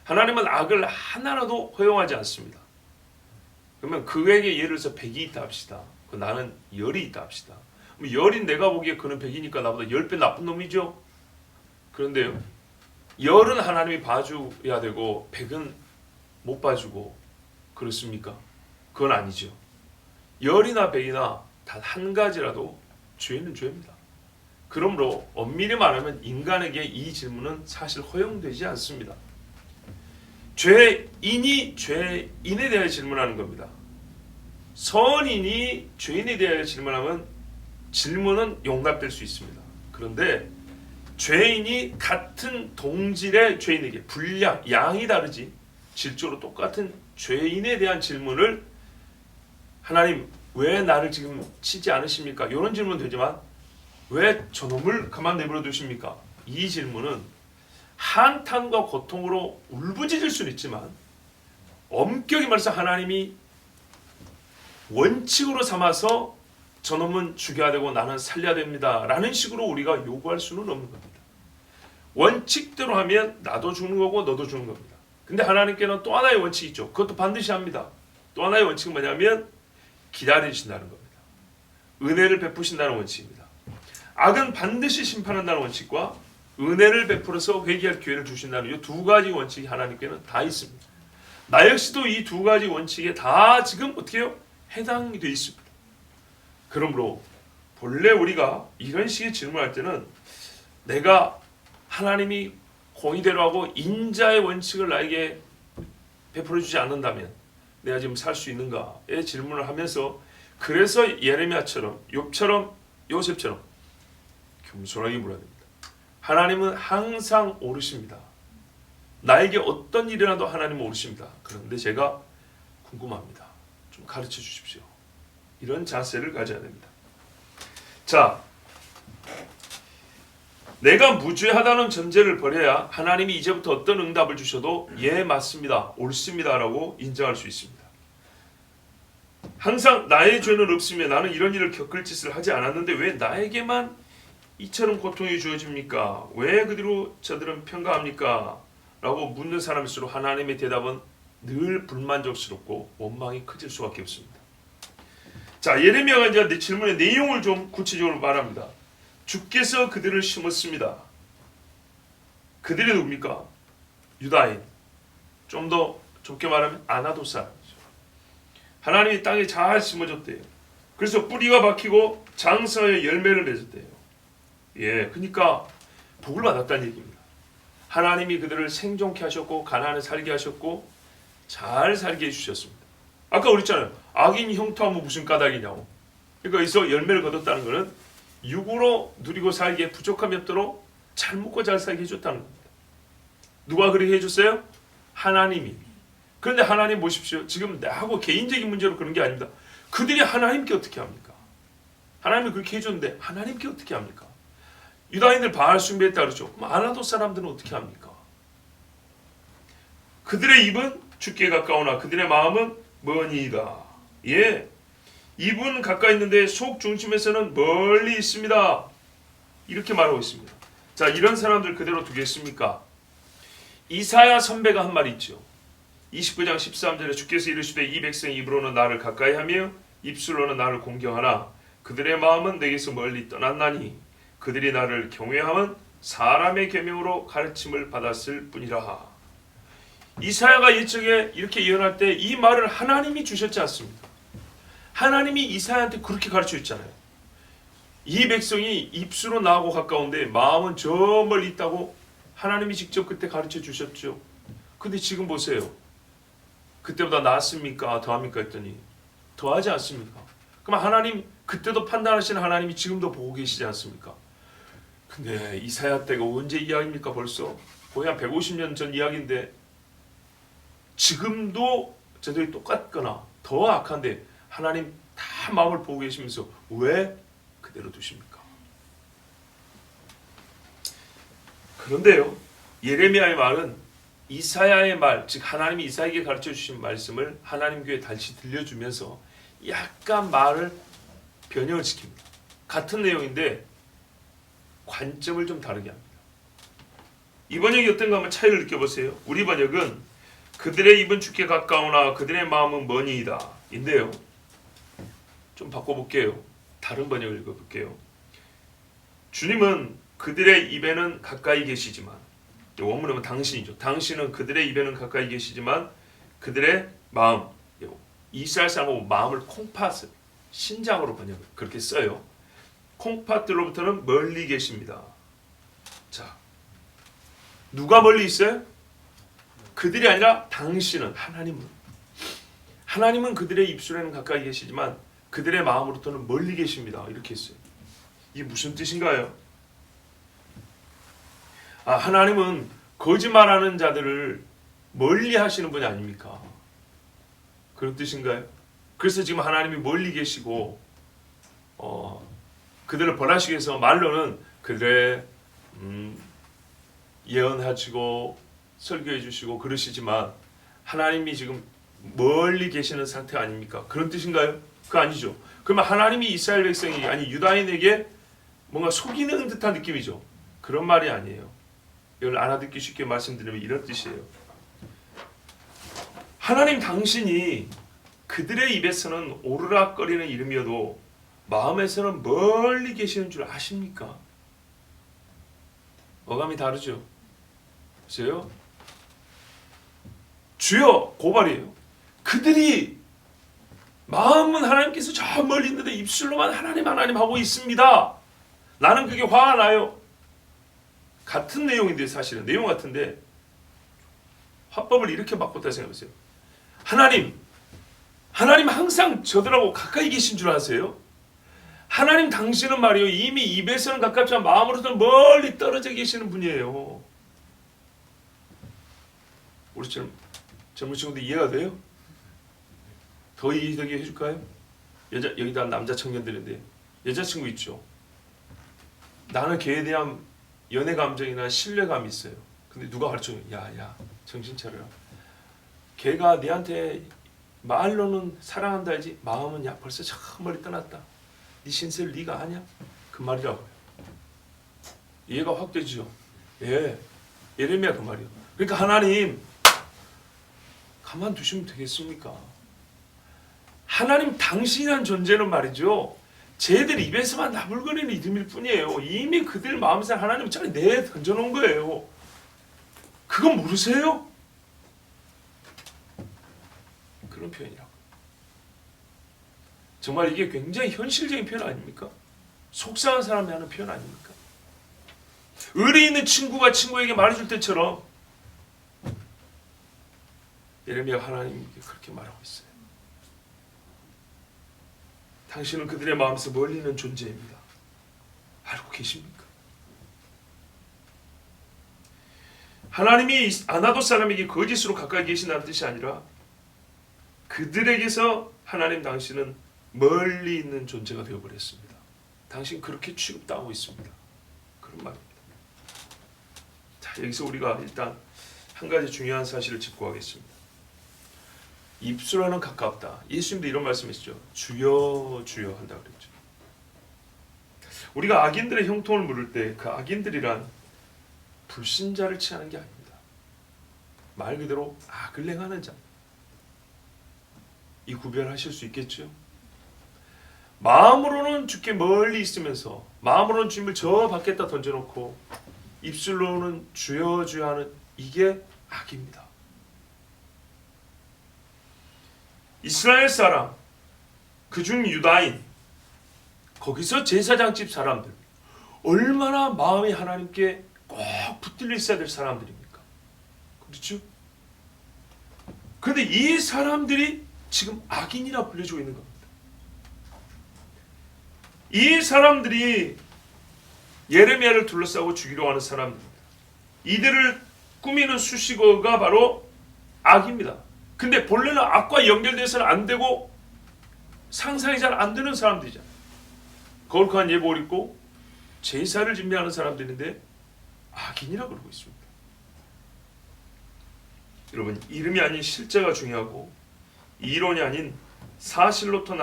하나님은 악을 하나라도 허용하지 않습니다. 그러면 그에게 예를 들어서 100이 있다 합시다. 나는 10이 있다 합시다. 그럼 10인 내가 보기에 그는 100이니까 나보다 10배 나쁜 놈이죠. 그런데요, 10은 하나님이 봐줘야 되고 100은 못 봐주고 그렇습니까? 그건 아니죠. 10이나 100이나 단 한 가지라도 죄는 죄입니다. 그러므로 엄밀히 말하면 인간에게 이 질문은 사실 허용되지 않습니다. 죄인이 죄인에 대해 질문하는 겁니다. 선인이 죄인에 대해 질문하면 질문은 용납될 수 있습니다. 그런데 죄인이 같은 동질의 죄인에게 분량, 양이 다르지 질적으로 똑같은 죄인에 대한 질문을 하나님 왜 나를 지금 치지 않으십니까? 이런 질문 되지만 왜 저놈을 가만 내버려 두십니까? 이 질문은 한탄과 고통으로 울부짖을 수는 있지만 엄격히 말해서 하나님이 원칙으로 삼아서 저놈은 죽여야 되고 나는 살려야 됩니다 라는 식으로 우리가 요구할 수는 없는 겁니다. 원칙대로 하면 나도 죽는 거고 너도 죽는 겁니다. 근데 하나님께는 또 하나의 원칙이 있죠. 그것도 반드시 합니다. 또 하나의 원칙은 뭐냐면 기다리신다는 겁니다. 은혜를 베푸신다는 원칙입니다. 악은 반드시 심판한다는 원칙과 은혜를 베풀어서 회개할 기회를 주신다는 이 두 가지 원칙이 하나님께는 다 있습니다. 나 역시도 이 두 가지 원칙에 다 지금 어떻게 해요? 해당이 되어 있습니다. 그러므로 본래 우리가 이런 식의 질문할 때는 내가 하나님이 공의대로 하고 인자의 원칙을 나에게 베풀어 주지 않는다면 내가 지금 살 수 있는가의 질문을 하면서, 그래서 예레미야처럼 욥처럼 요셉처럼 겸손하게 물어야 됩니다. 하나님은 항상 오르십니다. 나에게 어떤 일이 일어나도 하나님은 오르십니다. 그런데 제가 궁금합니다. 좀 가르쳐 주십시오. 이런 자세를 가져야 됩니다. 자, 내가 무죄하다는 전제를 버려야 하나님이 이제부터 어떤 응답을 주셔도 예 맞습니다, 옳습니다 라고 인정할 수 있습니다. 항상 나의 죄는 없으며 나는 이런 일을 겪을 짓을 하지 않았는데 왜 나에게만 이처럼 고통이 주어집니까? 왜 그대로 저들은 평가합니까? 라고 묻는 사람일수록 하나님의 대답은 늘 불만족스럽고 원망이 커질 수밖에 없습니다. 자, 예레미야가 이제 내 질문의 내용을 좀 구체적으로 말합니다. 주께서 그들을 심었습니다. 그들이 누굽니까? 유다인. 좀 더 좁게 말하면 아나도 사람이죠. 하나님이 땅에 잘 심어줬대요. 그래서 뿌리가 박히고 장성의 열매를 맺었대요. 예, 그러니까 복을 받았다는 얘기입니다. 하나님이 그들을 생존케 하셨고 가나안에 살게 하셨고 잘 살게 해주셨습니다. 아까 그랬잖아요. 악인 형통하면 무슨 까닭이냐고. 그러니까 여기서 열매를 거뒀다는 것은 육으로 누리고 살기에 부족함이 없도록 잘 먹고 잘 살게 해줬다는 겁니다. 누가 그렇게 해줬어요? 하나님이. 그런데 하나님 보십시오. 지금 나하고 개인적인 문제로 그런 게 아닙니다. 그들이 하나님께 어떻게 합니까? 하나님이 그렇게 해줬는데 하나님께 어떻게 합니까? 유다인들 바알 숭배했다 그러죠. 그럼 아나도 사람들은 어떻게 합니까? 그들의 입은 주께 가까우나 그들의 마음은 머니이다. 예, 입은 가까이 있는데 속 중심에서는 멀리 있습니다. 이렇게 말하고 있습니다. 자, 이런 사람들 그대로 두겠습니까? 이사야 선배가 한 말이 있죠. 29장 13절에 주께서 이르시되 이 백성의 입으로는 나를 가까이 하며 입술로는 나를 공경하나 그들의 마음은 내게서 멀리 떠났나니 그들이 나를 경외함은 사람의 계명으로 가르침을 받았을 뿐이라. 이사야가 일적에 이렇게 예언할 때 이 말을 하나님이 주셨지 않습니까? 하나님이 이사야한테 그렇게 가르쳐 있잖아요. 이 백성이 입술은 나하고 가까운데 마음은 저 멀리 있다고 하나님이 직접 그때 가르쳐 주셨죠. 근데 지금 보세요. 그때보다 낫습니까? 더합니까? 했더니 더하지 않습니까? 그럼 하나님, 그때도 판단하시는 하나님이 지금도 보고 계시지 않습니까? 근데 이사야 때가 언제 이야기입니까? 벌써 거의 한 150년 전 이야기인데 지금도 저들이 똑같거나 더 악한데 하나님 다 마음을 보고 계시면서 왜 그대로 두십니까? 그런데요, 예레미야의 말은 이사야의 말, 즉 하나님이 이사야에게 가르쳐 주신 말씀을 하나님 교회에 다시 들려주면서 약간 말을 변형을 시킵니다. 같은 내용인데 관점을 좀 다르게 합니다. 이 번역이 어떤가 한번 차이를 느껴보세요. 우리 번역은 그들의 입은 주께 가까우나 그들의 마음은 머니이다 인데요, 좀 바꿔볼게요. 다른 번역을 읽어볼게요. 주님은 그들의 입에는 가까이 계시지만, 원문은 당신이죠. 당신은 그들의 입에는 가까이 계시지만 그들의 마음, 이스라엘 사람하고 마음을 콩팥을 신장으로 번역을 그렇게 써요. 콩팥들로부터는 멀리 계십니다. 자, 누가 멀리 있어요? 그들이 아니라 당신은, 하나님은 그들의 입술에는 가까이 계시지만 그들의 마음으로부터는 멀리 계십니다. 이렇게 했어요. 이게 무슨 뜻인가요? 하나님은 거짓말하는 자들을 멀리 하시는 분이 아닙니까? 그런 뜻인가요? 그래서 지금 하나님이 멀리 계시고 그들을 벌하시기 위해서 말로는 그들의 예언하시고 설교해 주시고 그러시지만 하나님이 지금 멀리 계시는 상태 아닙니까? 그런 뜻인가요? 그거 아니죠. 그러면 하나님이 이스라엘 백성이, 아니 유다인에게 뭔가 속이는 듯한 느낌이죠. 그런 말이 아니에요. 이걸 알아듣기 쉽게 말씀드리면 이런 뜻이에요. 하나님 당신이 그들의 입에서는 오르락거리는 이름이어도 마음에서는 멀리 계시는 줄 아십니까? 어감이 다르죠. 보세요. 주여, 고발이에요. 그들이 마음은 하나님께서 저 멀리 있는데 입술로만 하나님 하고 있습니다. 나는 그게 화가 나요. 같은 내용인데, 사실은 내용 같은데 화법을 이렇게 바꿨다 생각해보세요. 하나님 항상 저들하고 가까이 계신 줄 아세요? 하나님 당신은 말이요, 이미 입에서는 가깝지만 마음으로서는 멀리 떨어져 계시는 분이에요. 우리처럼 젊은 친구들 이해가 돼요? 더 이해되게 해줄까요? 여기다 남자 청년들인데 여자친구 있죠. 나는 걔에 대한 연애 감정이나 신뢰감이 있어요. 근데 누가 가르쳐요? 야 정신 차려라. 걔가 내한테 말로는 사랑한다 하지 마음은 야 벌써 저 멀리 떠났다. 네 신세를 네가 아냐? 그 말이라고요. 이해가 확 되죠? 예, 예레미야 그 말이요. 그러니까 하나님 가만두시면 되겠습니까? 하나님 당신이란 존재는 말이죠, 쟤들 입에서만 나불거리는 이름일 뿐이에요. 이미 그들 마음에서 하나님 차라리 내에 던져놓은 거예요. 그건 모르세요? 그런 표현이라고. 정말 이게 굉장히 현실적인 표현 아닙니까? 속상한 사람이 하는 표현 아닙니까? 의리 있는 친구가 친구에게 말해줄 때처럼 예레미야가 하나님께 그렇게 말하고 있어요. 당신은 그들의 마음에서 멀리 있는 존재입니다. 알고 계십니까? 하나님이 아나돗 사람에게 거짓으로 가까이 계신다는 뜻이 아니라 그들에게서 하나님 당신은 멀리 있는 존재가 되어버렸습니다. 당신 그렇게 취급당하고 있습니다. 그런 말입니다. 자, 여기서 우리가 일단 한 가지 중요한 사실을 짚고 가겠습니다. 입술과는 가깝다. 예수님도 이런 말씀이시죠. 주여 주여 한다 그랬죠. 우리가 악인들의 형통을 물을 때 그 악인들이란 불신자를 취하는 게 아닙니다. 말 그대로 악을 행하는 자. 이 구별하실 수 있겠죠? 마음으로는 주께 멀리 있으면서 마음으로는 주님을 저 밖에다 던져놓고 입술로는 주여 주여 하는, 이게 악입니다. 이스라엘 사람, 그중 유다인, 거기서 제사장집 사람들, 얼마나 마음이 하나님께 꼭 붙들려 있어야 될 사람들입니까? 그렇죠? 그런데 이 사람들이 지금 악인이라 불려지고 있는 겁니다. 이 사람들이 예레미야를 둘러싸고 죽이려고 하는 사람들입니다. 이들을 꾸미는 수식어가 바로 악입니다. 근데 본래는 악과 연결돼서는 안 되고 상상이 잘 안 되는 사람들이잖아요. 거룩한 예복을 입고 제사를 준비하는 사람들인데 악인이라고 그러고 있습니다. 여러분, 이름이 아닌 실제가 중요하고 이론이 아닌 사실로서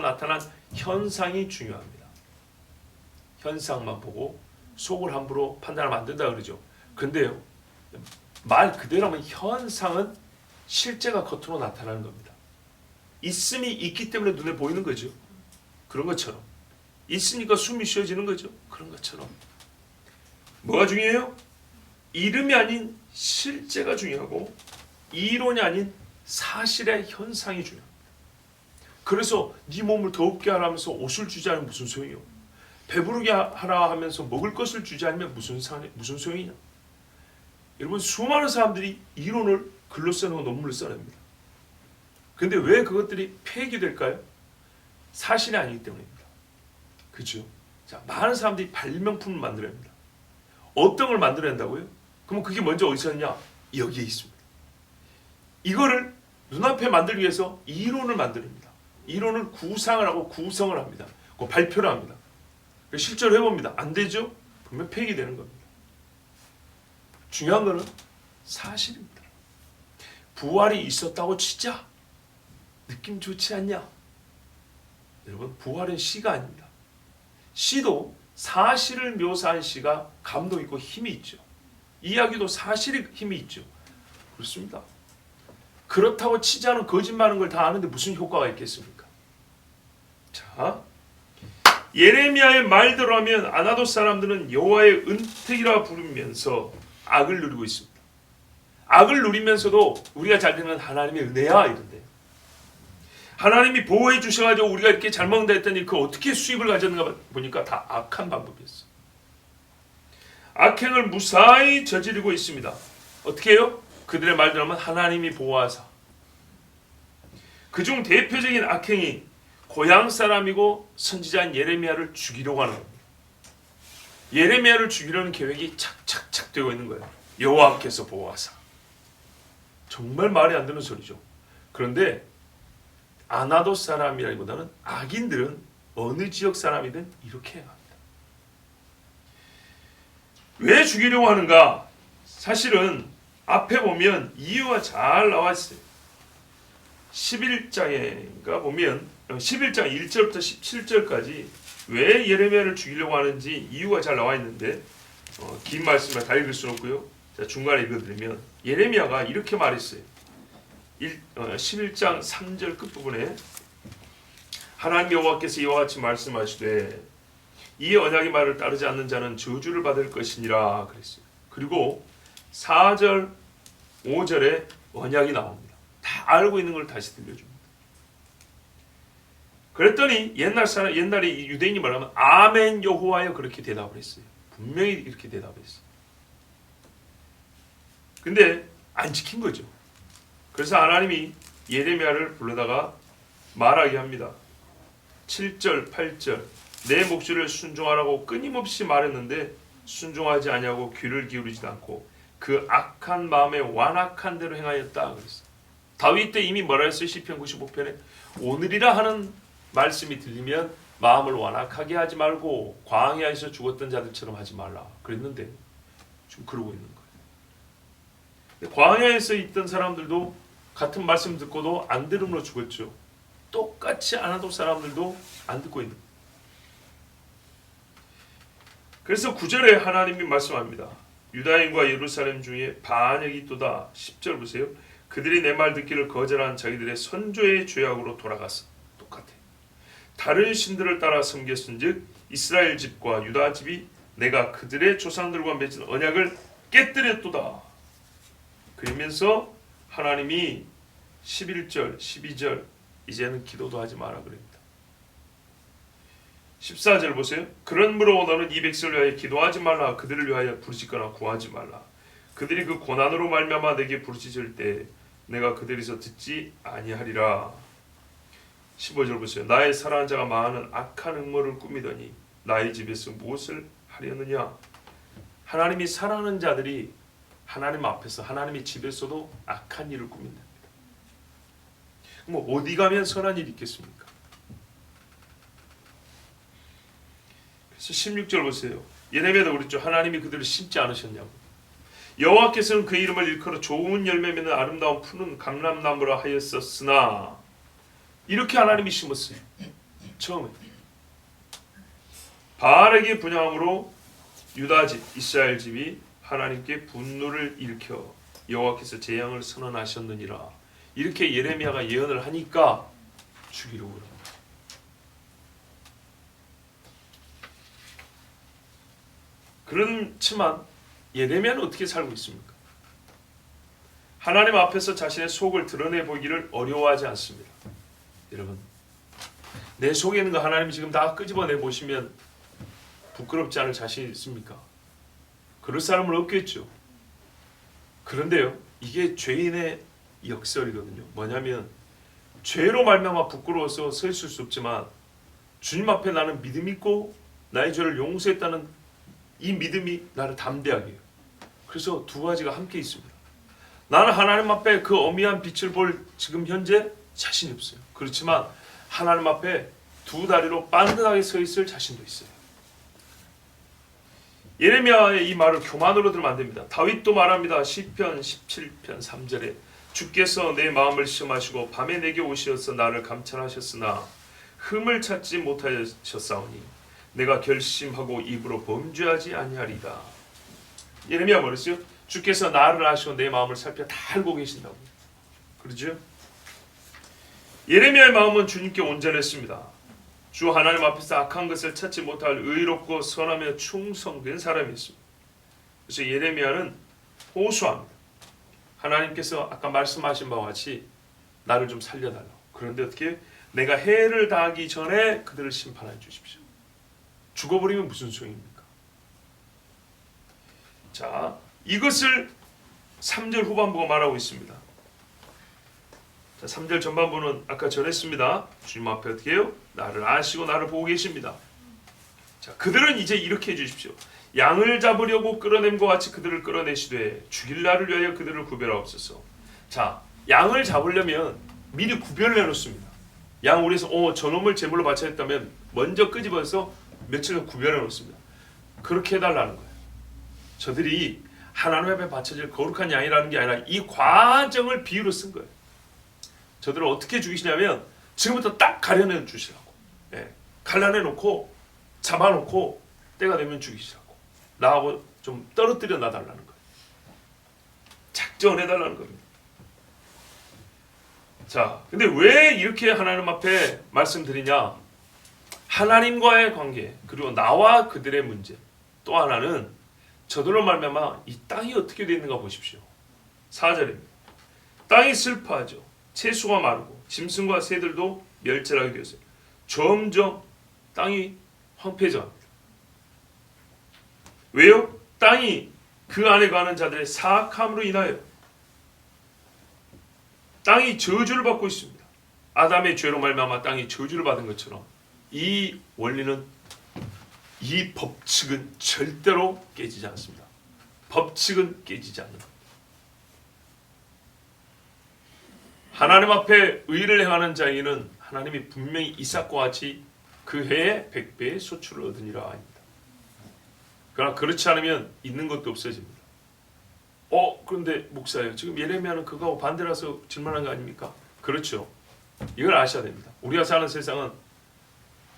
나타난 현상이 중요합니다. 현상만 보고 속을 함부로 판단하면 안 된다 그러죠. 근데요, 말 그대로 하면 현상은 실제가 겉으로 나타나는 겁니다. 있음이 있기 때문에 눈에 보이는 거죠. 그런 것처럼 있으니까 숨이 쉬어지는 거죠. 그런 것처럼 뭐가 중요해요? 이름이 아닌 실제가 중요하고 이론이 아닌 사실의 현상이 중요합니다. 그래서 네 몸을 더웁게 하라면서 옷을 주지 않으면 무슨 소용이요? 배부르게 하라 하면서 먹을 것을 주지 않으면 무슨 소용이냐? 여러분, 수많은 사람들이 이론을 글로 써내고 논문을 써냅니다. 근데 왜 그것들이 폐기될까요? 사실이 아니기 때문입니다. 그렇죠? 자, 많은 사람들이 발명품을 만들어냅니다. 어떤 걸 만들어낸다고요? 그럼 그게 먼저 어디서 있냐? 여기에 있습니다. 이거를 눈앞에 만들기 위해서 이론을 만듭니다. 이론을 구상을 하고 구성을 합니다. 그 발표를 합니다. 실제로 해봅니다. 안 되죠? 그러면 폐기되는 겁니다. 중요한 거는 사실입니다. 부활이 있었다고 치자. 느낌 좋지 않냐? 여러분, 부활은 시가 아닙니다. 시도 사실을 묘사한 시가 감동 있고 힘이 있죠. 이야기도 사실이 힘이 있죠. 그렇습니다. 그렇다고 치자는 거짓말하는 걸 다 아는데 무슨 효과가 있겠습니까? 자, 예레미야의 말대로 하면 아나돗 사람들은 여호와의 은택이라 부르면서 악을 누리고 있습니다. 악을 누리면서도 우리가 잘 되면 하나님의 은혜야 이런데, 하나님이 보호해 주셔가지고 우리가 이렇게 잘 먹는다 했더니 그 어떻게 수입을 가졌는가 보니까 다 악한 방법이었어. 악행을 무사히 저지르고 있습니다. 어떻게 해요? 그들의 말대로 하면 하나님이 보호하사. 그중 대표적인 악행이 고향 사람이고 선지자인 예레미야를 죽이려고 하는 겁니다. 예레미야를 죽이려는 계획이 착착착 되고 있는 거예요. 여호와께서 보호하사. 정말 말이 안 되는 소리죠. 그런데 아나돗 사람이라기보다는 악인들은 어느 지역 사람이든 이렇게 해야 합니다. 왜 죽이려고 하는가? 사실은 앞에 보면 이유가 잘 나와 있어요. 11장인가 보면 11장 1절부터 17절까지 왜 예레미야를 죽이려고 하는지 이유가 잘 나와 있는데 긴 말씀을 다 읽을 수는 없고요. 자, 중간에 읽어드리면 예레미야가 이렇게 말했어요. 11장 3절 끝부분에 하나님 여호와께서 이와 같이 말씀하시되 이 언약의 말을 따르지 않는 자는 저주를 받을 것이니라 그랬어요. 그리고 4절 5절에 언약이 나옵니다. 다 알고 있는 걸 다시 들려줍니다. 그랬더니 옛날에 이 유대인이 말하면 아멘 여호와여 그렇게 대답을 했어요. 분명히 이렇게 대답했어요. 근데 안 지킨 거죠. 그래서 하나님이 예레미야를 불러다가 말하게 합니다. 7절 8절 내 목소리를 순종하라고 끊임없이 말했는데 순종하지 아니하고 귀를 기울이지도 않고 그 악한 마음에 완악한 대로 행하였다 그랬어요. 다윗 때 이미 뭐라 했어요? 시편 95편에 오늘이라 하는 말씀이 들리면 마음을 완악하게 하지 말고 광야에서 죽었던 자들처럼 하지 말라 그랬는데 지금 그러고 있는 거예요. 광야에서 있던 사람들도 같은 말씀 듣고도 안 들음으로 죽었죠. 똑같이 아나돗 사람들도 안 듣고 있는 거예요. 그래서 9절에 하나님이 말씀합니다. 유다인과 예루살렘 중에 반역이 있도다. 10절 보세요. 그들이 내 말 듣기를 거절한 자기들의 선조의 죄악으로 돌아갔어. 똑같아. 다른 신들을 따라 섬겼은즉 이스라엘 집과 유다 집이 내가 그들의 조상들과 맺은 언약을 깨뜨렸도다. 그러면서 하나님이 11절, 12절 이제는 기도도 하지 마라 그럽니다. 14절 보세요. 그러므로 너는 이 백성을 위하여 기도하지 말라. 그들을 위하여 부르짖거나 구하지 말라. 그들이 그 고난으로 말미암아 내게 부르짖을 때 내가 그들에서 듣지 아니하리라. 15절 보세요. 나의 사랑하는 자가 많은 악한 음모를 꾸미더니 나의 집에서 무엇을 하려느냐? 하나님이 사랑하는 자들이 하나님 앞에서 하나님의 집에서도 악한 일을 꾸민답니다. 뭐 어디 가면 선한 일이 있겠습니까? 그래서 16절 보세요. 예레미야도 그랬죠. 하나님이 그들을 심지 않으셨냐고. 여호와께서는 그 이름을 일컬어 좋은 열매 맺는 아름다운 푸른 감람나무라 하였었으나, 이렇게 하나님이 심었어요. 처음에 바알에게 분향함으로 유다 집, 이스라엘 집이 하나님께 분노를 일으켜 여호와께서 재앙을 선언하셨느니라. 이렇게 예레미야가 예언을 하니까 죽이려고 합니다. 그렇지만 예레미야는 어떻게 살고 있습니까? 하나님 앞에서 자신의 속을 드러내 보기를 어려워하지 않습니다. 여러분, 내 속에 있는 거 하나님이 지금 다 끄집어내 보시면 부끄럽지 않을 자신 있습니까? 그럴 사람은 없겠죠. 그런데요, 이게 죄인의 역설이거든요. 뭐냐면 죄로 말미암아 부끄러워서 서 있을 수 없지만 주님 앞에 나는 믿음 있고 나의 죄를 용서했다는 이 믿음이 나를 담대하게 해요. 그래서 두 가지가 함께 있습니다. 나는 하나님 앞에 그 어미한 빛을 볼 지금 현재 자신이 없어요. 그렇지만 하나님 앞에 두 다리로 빤듯하게 서 있을 자신도 있어요. 예레미야의 이 말을 교만으로 들으면 안 됩니다. 다윗도 말합니다. 시편 17편 3절에 주께서 내 마음을 시험하시고 밤에 내게 오시어서 나를 감찰하셨으나 흠을 찾지 못하셨사오니 내가 결심하고 입으로 범죄하지 아니하리다. 예레미야 뭐랬어요? 주께서 나를 아시고 내 마음을 살펴 다 알고 계신다고. 그렇죠? 예레미야의 마음은 주님께 온전했습니다. 주 하나님 앞에서 악한 것을 찾지 못할 의롭고 선하며 충성된 사람이었습니다. 그래서 예레미야는 호소합니다. 하나님께서 아까 말씀하신 바와 같이 나를 좀 살려달라고. 그런데 어떻게? 내가 해를 당하기 전에 그들을 심판해 주십시오. 죽어버리면 무슨 소용입니까? 자, 이것을 3절 후반부가 말하고 있습니다. 자, 3절 전반부는 아까 전했습니다. 주님 앞에 어떻게 해요? 나를 아시고 나를 보고 계십니다. 자, 그들은 이제 이렇게 해주십시오. 양을 잡으려고 끌어냄과 같이 그들을 끌어내시되 죽일 날을 위하여 그들을 구별하옵소서. 자, 양을 잡으려면 미리 구별을 해놓습니다. 양 우리에서 저놈을 제물로 바쳐야 했다면 먼저 끄집어서 며칠간 구별해 놓습니다. 그렇게 해달라는 거예요. 저들이 하나님 앞에 바쳐질 거룩한 양이라는 게 아니라 이 과정을 비유로 쓴 거예요. 저들을 어떻게 죽이시냐면 지금부터 딱 가려내 주시라고. 갈라내놓고 잡아놓고 때가 되면 죽이시라고. 나하고 좀 떨어뜨려 놔달라는 거예요. 작정해달라는 겁니다. 자, 근데 왜 이렇게 하나님 앞에 말씀드리냐? 하나님과의 관계, 그리고 나와 그들의 문제. 또 하나는 저들로 말미암아 이 땅이 어떻게 되어 있는가 보십시오. 4절입니다. 땅이 슬퍼하죠. 채소가 마르고 짐승과 새들도 멸절하게 되었어요. 점점 땅이 황폐해져갑니다. 왜요? 땅이 그 안에 가는 자들의 사악함으로 인하여 땅이 저주를 받고 있습니다. 아담의 죄로 말미암아 땅이 저주를 받은 것처럼 이 원리는, 이 법칙은 절대로 깨지지 않습니다. 법칙은 깨지지 않는 겁니다. 하나님 앞에 의를 행하는 자에게는 하나님이 분명히 이삭과 같이 그 해에 100배의 소출을 얻으니라 합니다. 그러나 그렇지 않으면 있는 것도 없어집니다. 그런데 목사예요. 지금 예레미야는 그거하고 반대라서 질문한 거 아닙니까? 그렇죠. 이걸 아셔야 됩니다. 우리가 사는 세상은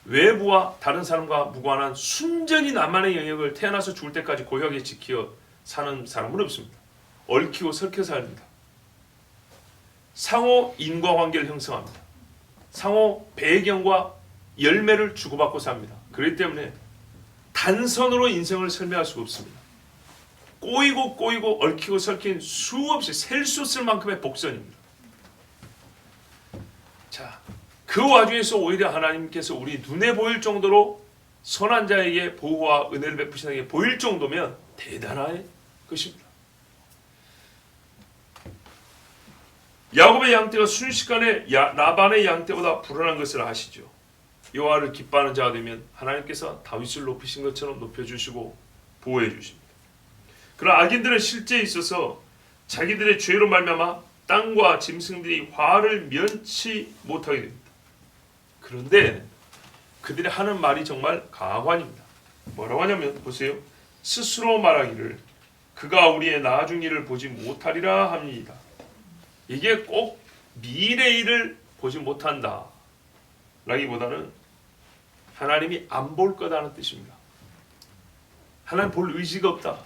외부와 다른 사람과 무관한 순전히 나만의 영역을 태어나서 죽을 때까지 고약하게 지켜 사는 사람은 없습니다. 얽히고 설켜 삽니다. 상호 인과관계를 형성합니다. 상호 배경과 열매를 주고받고 삽니다. 그렇기 때문에 단선으로 인생을 설명할 수가 없습니다. 꼬이고 얽히고 설킨 수없이 셀 수 없을 만큼의 복선입니다. 자, 그 와중에서 오히려 하나님께서 우리 눈에 보일 정도로 선한 자에게 보호와 은혜를 베푸시는 게 보일 정도면 대단한 것입니다. 야곱의 양떼가 순식간에 라반의 양떼보다 불안한 것을 아시죠? 여호와를 기뻐하는 자가 되면 하나님께서 다윗을 높이신 것처럼 높여주시고 보호해 주십니다. 그러나 악인들은 실제에 있어서 자기들의 죄로 말미암아 땅과 짐승들이 화를 면치 못하게 됩니다. 그런데 그들이 하는 말이 정말 가관입니다. 뭐라고 하냐면 보세요. 스스로 말하기를 그가 우리의 나중 일을 보지 못하리라 합니다. 이게 꼭 미래의 일을 보지 못한다 라기보다는 하나님이 안 볼 거다는 뜻입니다. 하나님 볼 의지가 없다.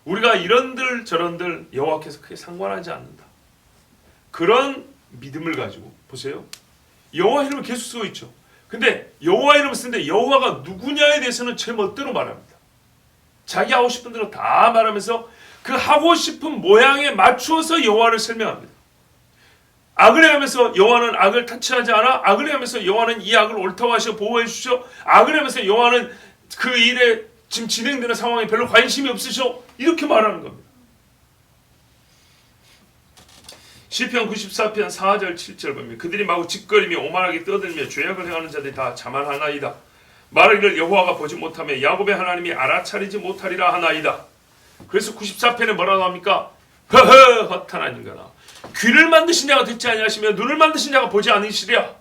우리가 이런들 저런들 여호와께서 크게 상관하지 않는다. 그런 믿음을 가지고 보세요. 여호와 이름을 계속 쓰고 있죠. 근데 여호와 이름을 쓰는데 여호와가 누구냐에 대해서는 제 멋대로 말합니다. 자기 하고 싶은 대로 다 말하면서 그 하고 싶은 모양에 맞추어서 여호와를 설명합니다. 악을 행하면서 여호와는 악을 타치하지 않아. 악을 행하면서 여호와는 이 악을 옳다고 하시어 보호해 주시오. 악을 행하면서 여호와는 그 일에 지금 진행되는 상황에 별로 관심이 없으시오. 이렇게 말하는 겁니다. 시편 94편 4절 7절 보면 그들이 마구 짓거리며 오만하게 떠들며 죄악을 행하는 자들이 다 자만하나이다. 말하기를 여호와가 보지 못하며 야곱의 하나님이 알아차리지 못하리라 하나이다. 그래서 94편에 뭐라고 합니까? 허허 허탄한 인간아, 귀를 만드신 자가 듣지 아니하시며 눈을 만드신 자가 보지 않으시랴.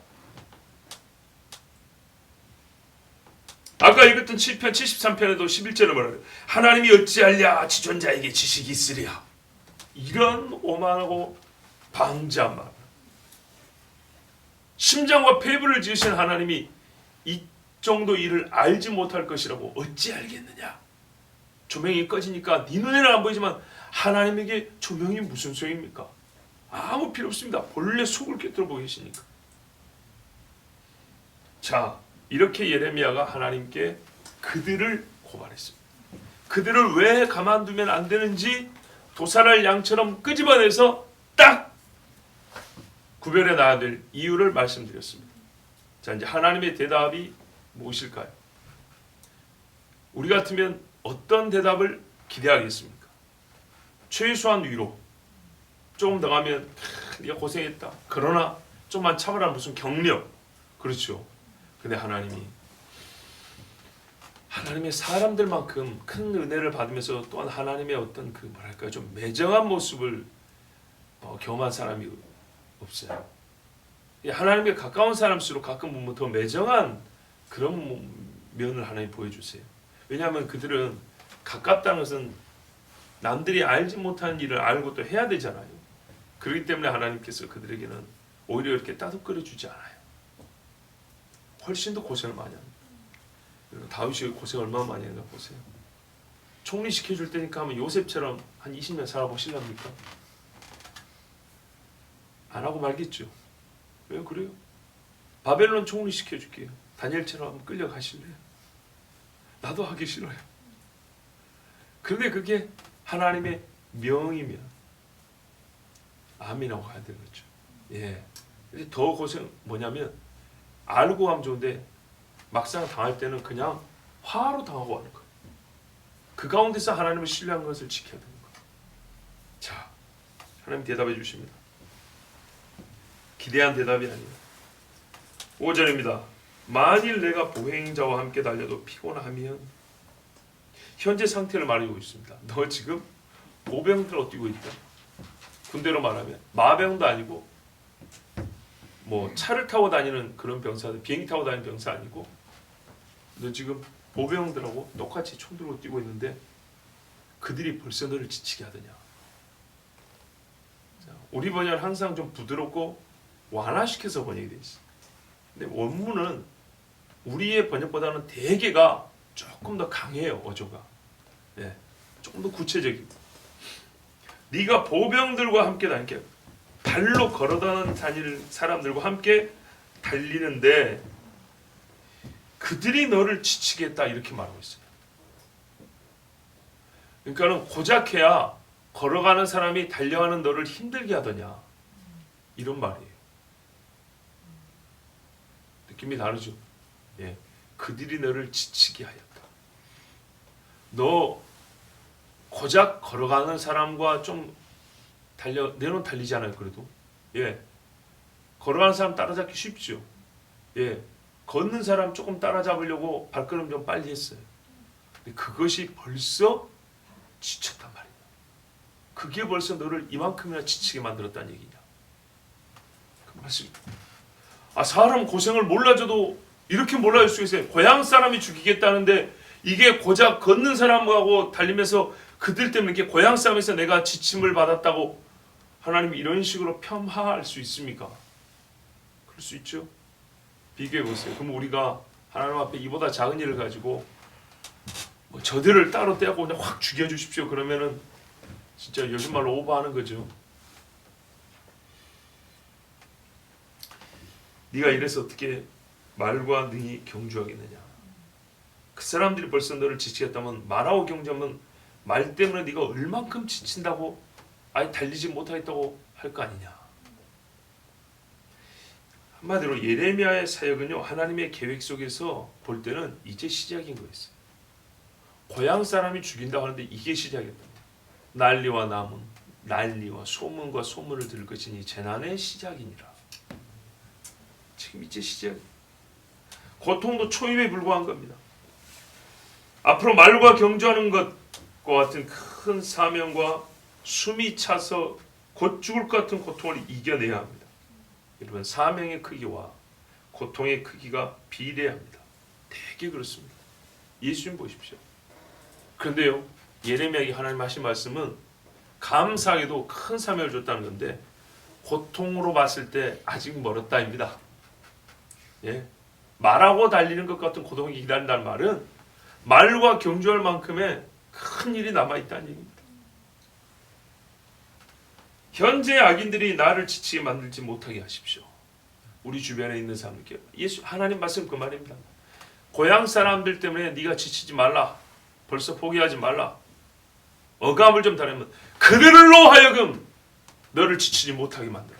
아까 읽었던 시편 73편에도 11절에 뭐라고요? 하나님이 어찌하랴 지존자에게 지식이 있으랴. 이런 오만하고 방자한 말. 심장과 폐부를 지으신 하나님이 이 정도 일을 알지 못할 것이라고 어찌 알겠느냐. 조명이 꺼지니까 네 눈에는 안 보이지만 하나님에게 조명이 무슨 소용입니까? 아무 필요 없습니다. 본래 속을 꿰뚫어 보고 계시니까. 자, 이렇게 예레미야가 하나님께 그들을 고발했습니다. 그들을 왜 가만두면 안 되는지 도살할 양처럼 끄집어내서 딱 구별해 놔야 될 이유를 말씀드렸습니다. 자, 이제 하나님의 대답이 무엇일까요? 우리 같으면 어떤 대답을 기대하겠습니까? 최소한 위로. 조금 더 가면 네가 고생했다. 그러나 좀만 참으라 무슨 격려. 그렇죠. 근데 하나님의 사람들만큼 큰 은혜를 받으면서 또한 하나님의 어떤 그 뭐랄까요, 좀 매정한 모습을 경험한 사람이 없어요. 하나님께 가까운 사람일수록 가끔 보면 더 매정한 그런 면을 하나님 보여주세요. 왜냐하면 그들은 가깝다는 것은 남들이 알지 못하는 일을 알고 또 해야 되잖아요. 그렇기 때문에 하나님께서 그들에게는 오히려 이렇게 따뜻거려 주지 않아요. 훨씬 더 고생을 많이 합니다. 다윗이 고생 얼마나 많이 했나 보세요. 총리시켜줄 때니까 하면 요셉처럼 한 20년 살아보실랍니까? 안 하고 말겠죠. 왜 그래요? 바벨론 총리시켜줄게요. 다니엘처럼 한번 끌려가실래요? 나도 하기 싫어요. 그런데 그게 하나님의 명이면 아멘하고 가야 되는 거죠. 예. 더 고생 뭐냐면 알고 하면 좋은데 막상 당할 때는 그냥 화로 당하고 하는 거예요. 그 가운데서 하나님을 신뢰한 것을 지켜야 되는 거예요. 자, 하나님 대답해 주십니다. 기대한 대답이 아니에요. 5절입니다. 만일 내가 보행자와 함께 달려도 피곤하면, 현재 상태를 말하고 있습니다. 너 지금 보병들로 뛰고 있다. 군대로 말하면 마병도 아니고 뭐 차를 타고 다니는 그런 병사들, 비행기 타고 다니는 병사 아니고 너 지금 보병들하고 똑같이 총 들고 뛰고 있는데 그들이 벌써 너를 지치게 하더냐. 자, 우리 번역은 항상 좀 부드럽고 완화시켜서 번역이 되어 있어요. 근데 원문은 우리의 번역보다는 대개가 조금 더 강해요. 어조가. 예, 조금 더 구체적이고. 네가 보병들과 함께 다니게 발로 걸어다니는 사람들과 함께 달리는데 그들이 너를 지치게 했다 이렇게 말하고 있어요. 그러니까는 고작해야 걸어가는 사람이 달려가는 너를 힘들게 하더냐 이런 말이에요. 느낌이 다르죠? 예, 그들이 너를 지치게 하였다. 너 고작 걸어가는 사람과 좀 내놓은 달리지 않아요. 그래도 예, 걸어가는 사람 따라잡기 쉽죠. 예, 걷는 사람 조금 따라잡으려고 발걸음 좀 빨리 했어요. 근데 그것이 벌써 지쳤단 말이에요. 그게 벌써 너를 이만큼이나 지치게 만들었다는 얘기냐. 그 말씀입니다. 사람 고생을 몰라줘도 이렇게 몰라줄 수 있어요. 고향 사람이 죽이겠다는데 이게 고작 걷는 사람하고 달리면서 그들 때문에 이렇게 고향 싸움에서 내가 지침을 받았다고 하나님이 이런 식으로 폄하할 수 있습니까? 그럴 수 있죠. 비교해 보세요. 그럼 우리가 하나님 앞에 이보다 작은 일을 가지고 저들을 따로 떼고 그냥 확 죽여주십시오 그러면은 진짜 요즘 말로 오버하는 거죠. 네가 이래서 어떻게 말과 능히 경주하겠느냐. 그 사람들이 벌써 너를 지치겠다면 말하고 경주하면 말 때문에 네가 얼만큼 지친다고 아예 달리지 못하겠다고 할 거 아니냐. 한마디로 예레미야의 사역은요, 하나님의 계획 속에서 볼 때는 이제 시작인 거였어요. 고향 사람이 죽인다고 하는데 이게 시작이었다. 난리와 남은 난리와 소문과 소문을 들을 것이니 재난의 시작이니라. 지금 이제 시작. 고통도 초입에 불과한 겁니다. 앞으로 말과 경주하는 것과 같은 큰 사명과 숨이 차서 곧 죽을 것 같은 고통을 이겨내야 합니다. 여러분, 사명의 크기와 고통의 크기가 비례합니다. 되게 그렇습니다. 예수님 보십시오. 그런데요, 예레미야에게 하나님 하신 말씀은 감사하게도 큰 사명을 줬다는 건데 고통으로 봤을 때 아직 멀었다입니다. 예, 말하고 달리는 것 같은 고통이 기다린다는 말은 말과 경주할 만큼의 큰 일이 남아있다는 얘기입니다. 현재 악인들이 나를 지치게 만들지 못하게 하십시오. 우리 주변에 있는 사람들께 예수 하나님 말씀 그 말입니다. 고향 사람들 때문에 네가 지치지 말라. 벌써 포기하지 말라. 어감을 좀 다르면 그들로 하여금 너를 지치지 못하게 만들어라.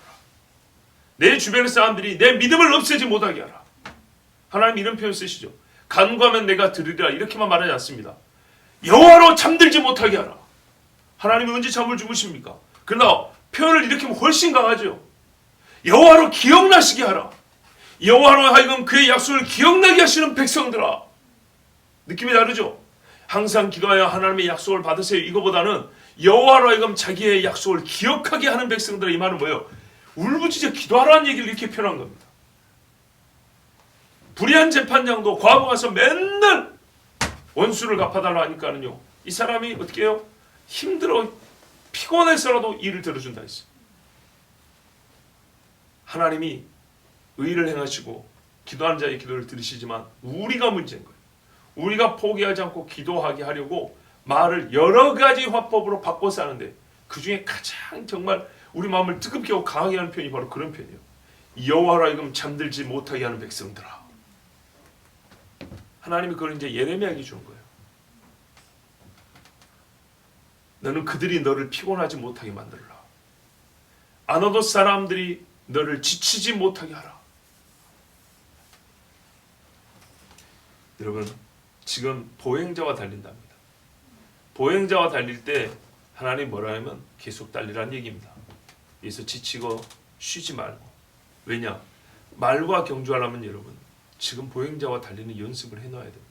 내 주변의 사람들이 내 믿음을 없애지 못하게 하라. 하나님 이런 표현 쓰시죠. 간구하면 내가 들으리라 이렇게만 말하지 않습니다. 여호와로 잠들지 못하게 하라. 하나님이 언제 잠을 주무십니까? 그러나 표현을 이렇게 하면 훨씬 강하죠. 여호와로 기억나시게 하라. 여호와로 하여금 그의 약속을 기억나게 하시는 백성들아. 느낌이 다르죠? 항상 기도하여 하나님의 약속을 받으세요. 이거보다는 여호와로 하여금 자기의 약속을 기억하게 하는 백성들아. 이 말은 뭐예요? 울부짖어 기도하라는 얘기를 이렇게 표현한 겁니다. 불의한 재판장도 과거 가서 맨날 원수를 갚아달라 하니까는요, 이 사람이 어떻게 해요? 힘들어 피곤해서라도 일을 들어준다 했어요. 하나님이 의를 행하시고 기도하는 자의 기도를 들으시지만 우리가 문제인 거예요. 우리가 포기하지 않고 기도하게 하려고 말을 여러 가지 화법으로 바꿔서 하는데 그 중에 가장 정말 우리 마음을 뜨겁게 하고 강하게 하는 표현이 바로 그런 표현이에요. 여호와로 하여금 잠들지 못하게 하는 백성들아. 하나님이 그걸 이제 예레미야에게 주는 거예요. 너는 그들이 너를 피곤하지 못하게 만들라. 아나돗 사람들이 너를 지치지 못하게 하라. 여러분, 지금 보행자와 달린답니다. 보행자와 달릴 때 하나님 뭐라 하면 계속 달리라는 얘기입니다. 여기서 지치고 쉬지 말고. 왜냐? 말과 경주하려면 여러분 지금 보행자와 달리는 연습을 해놔야 됩니다.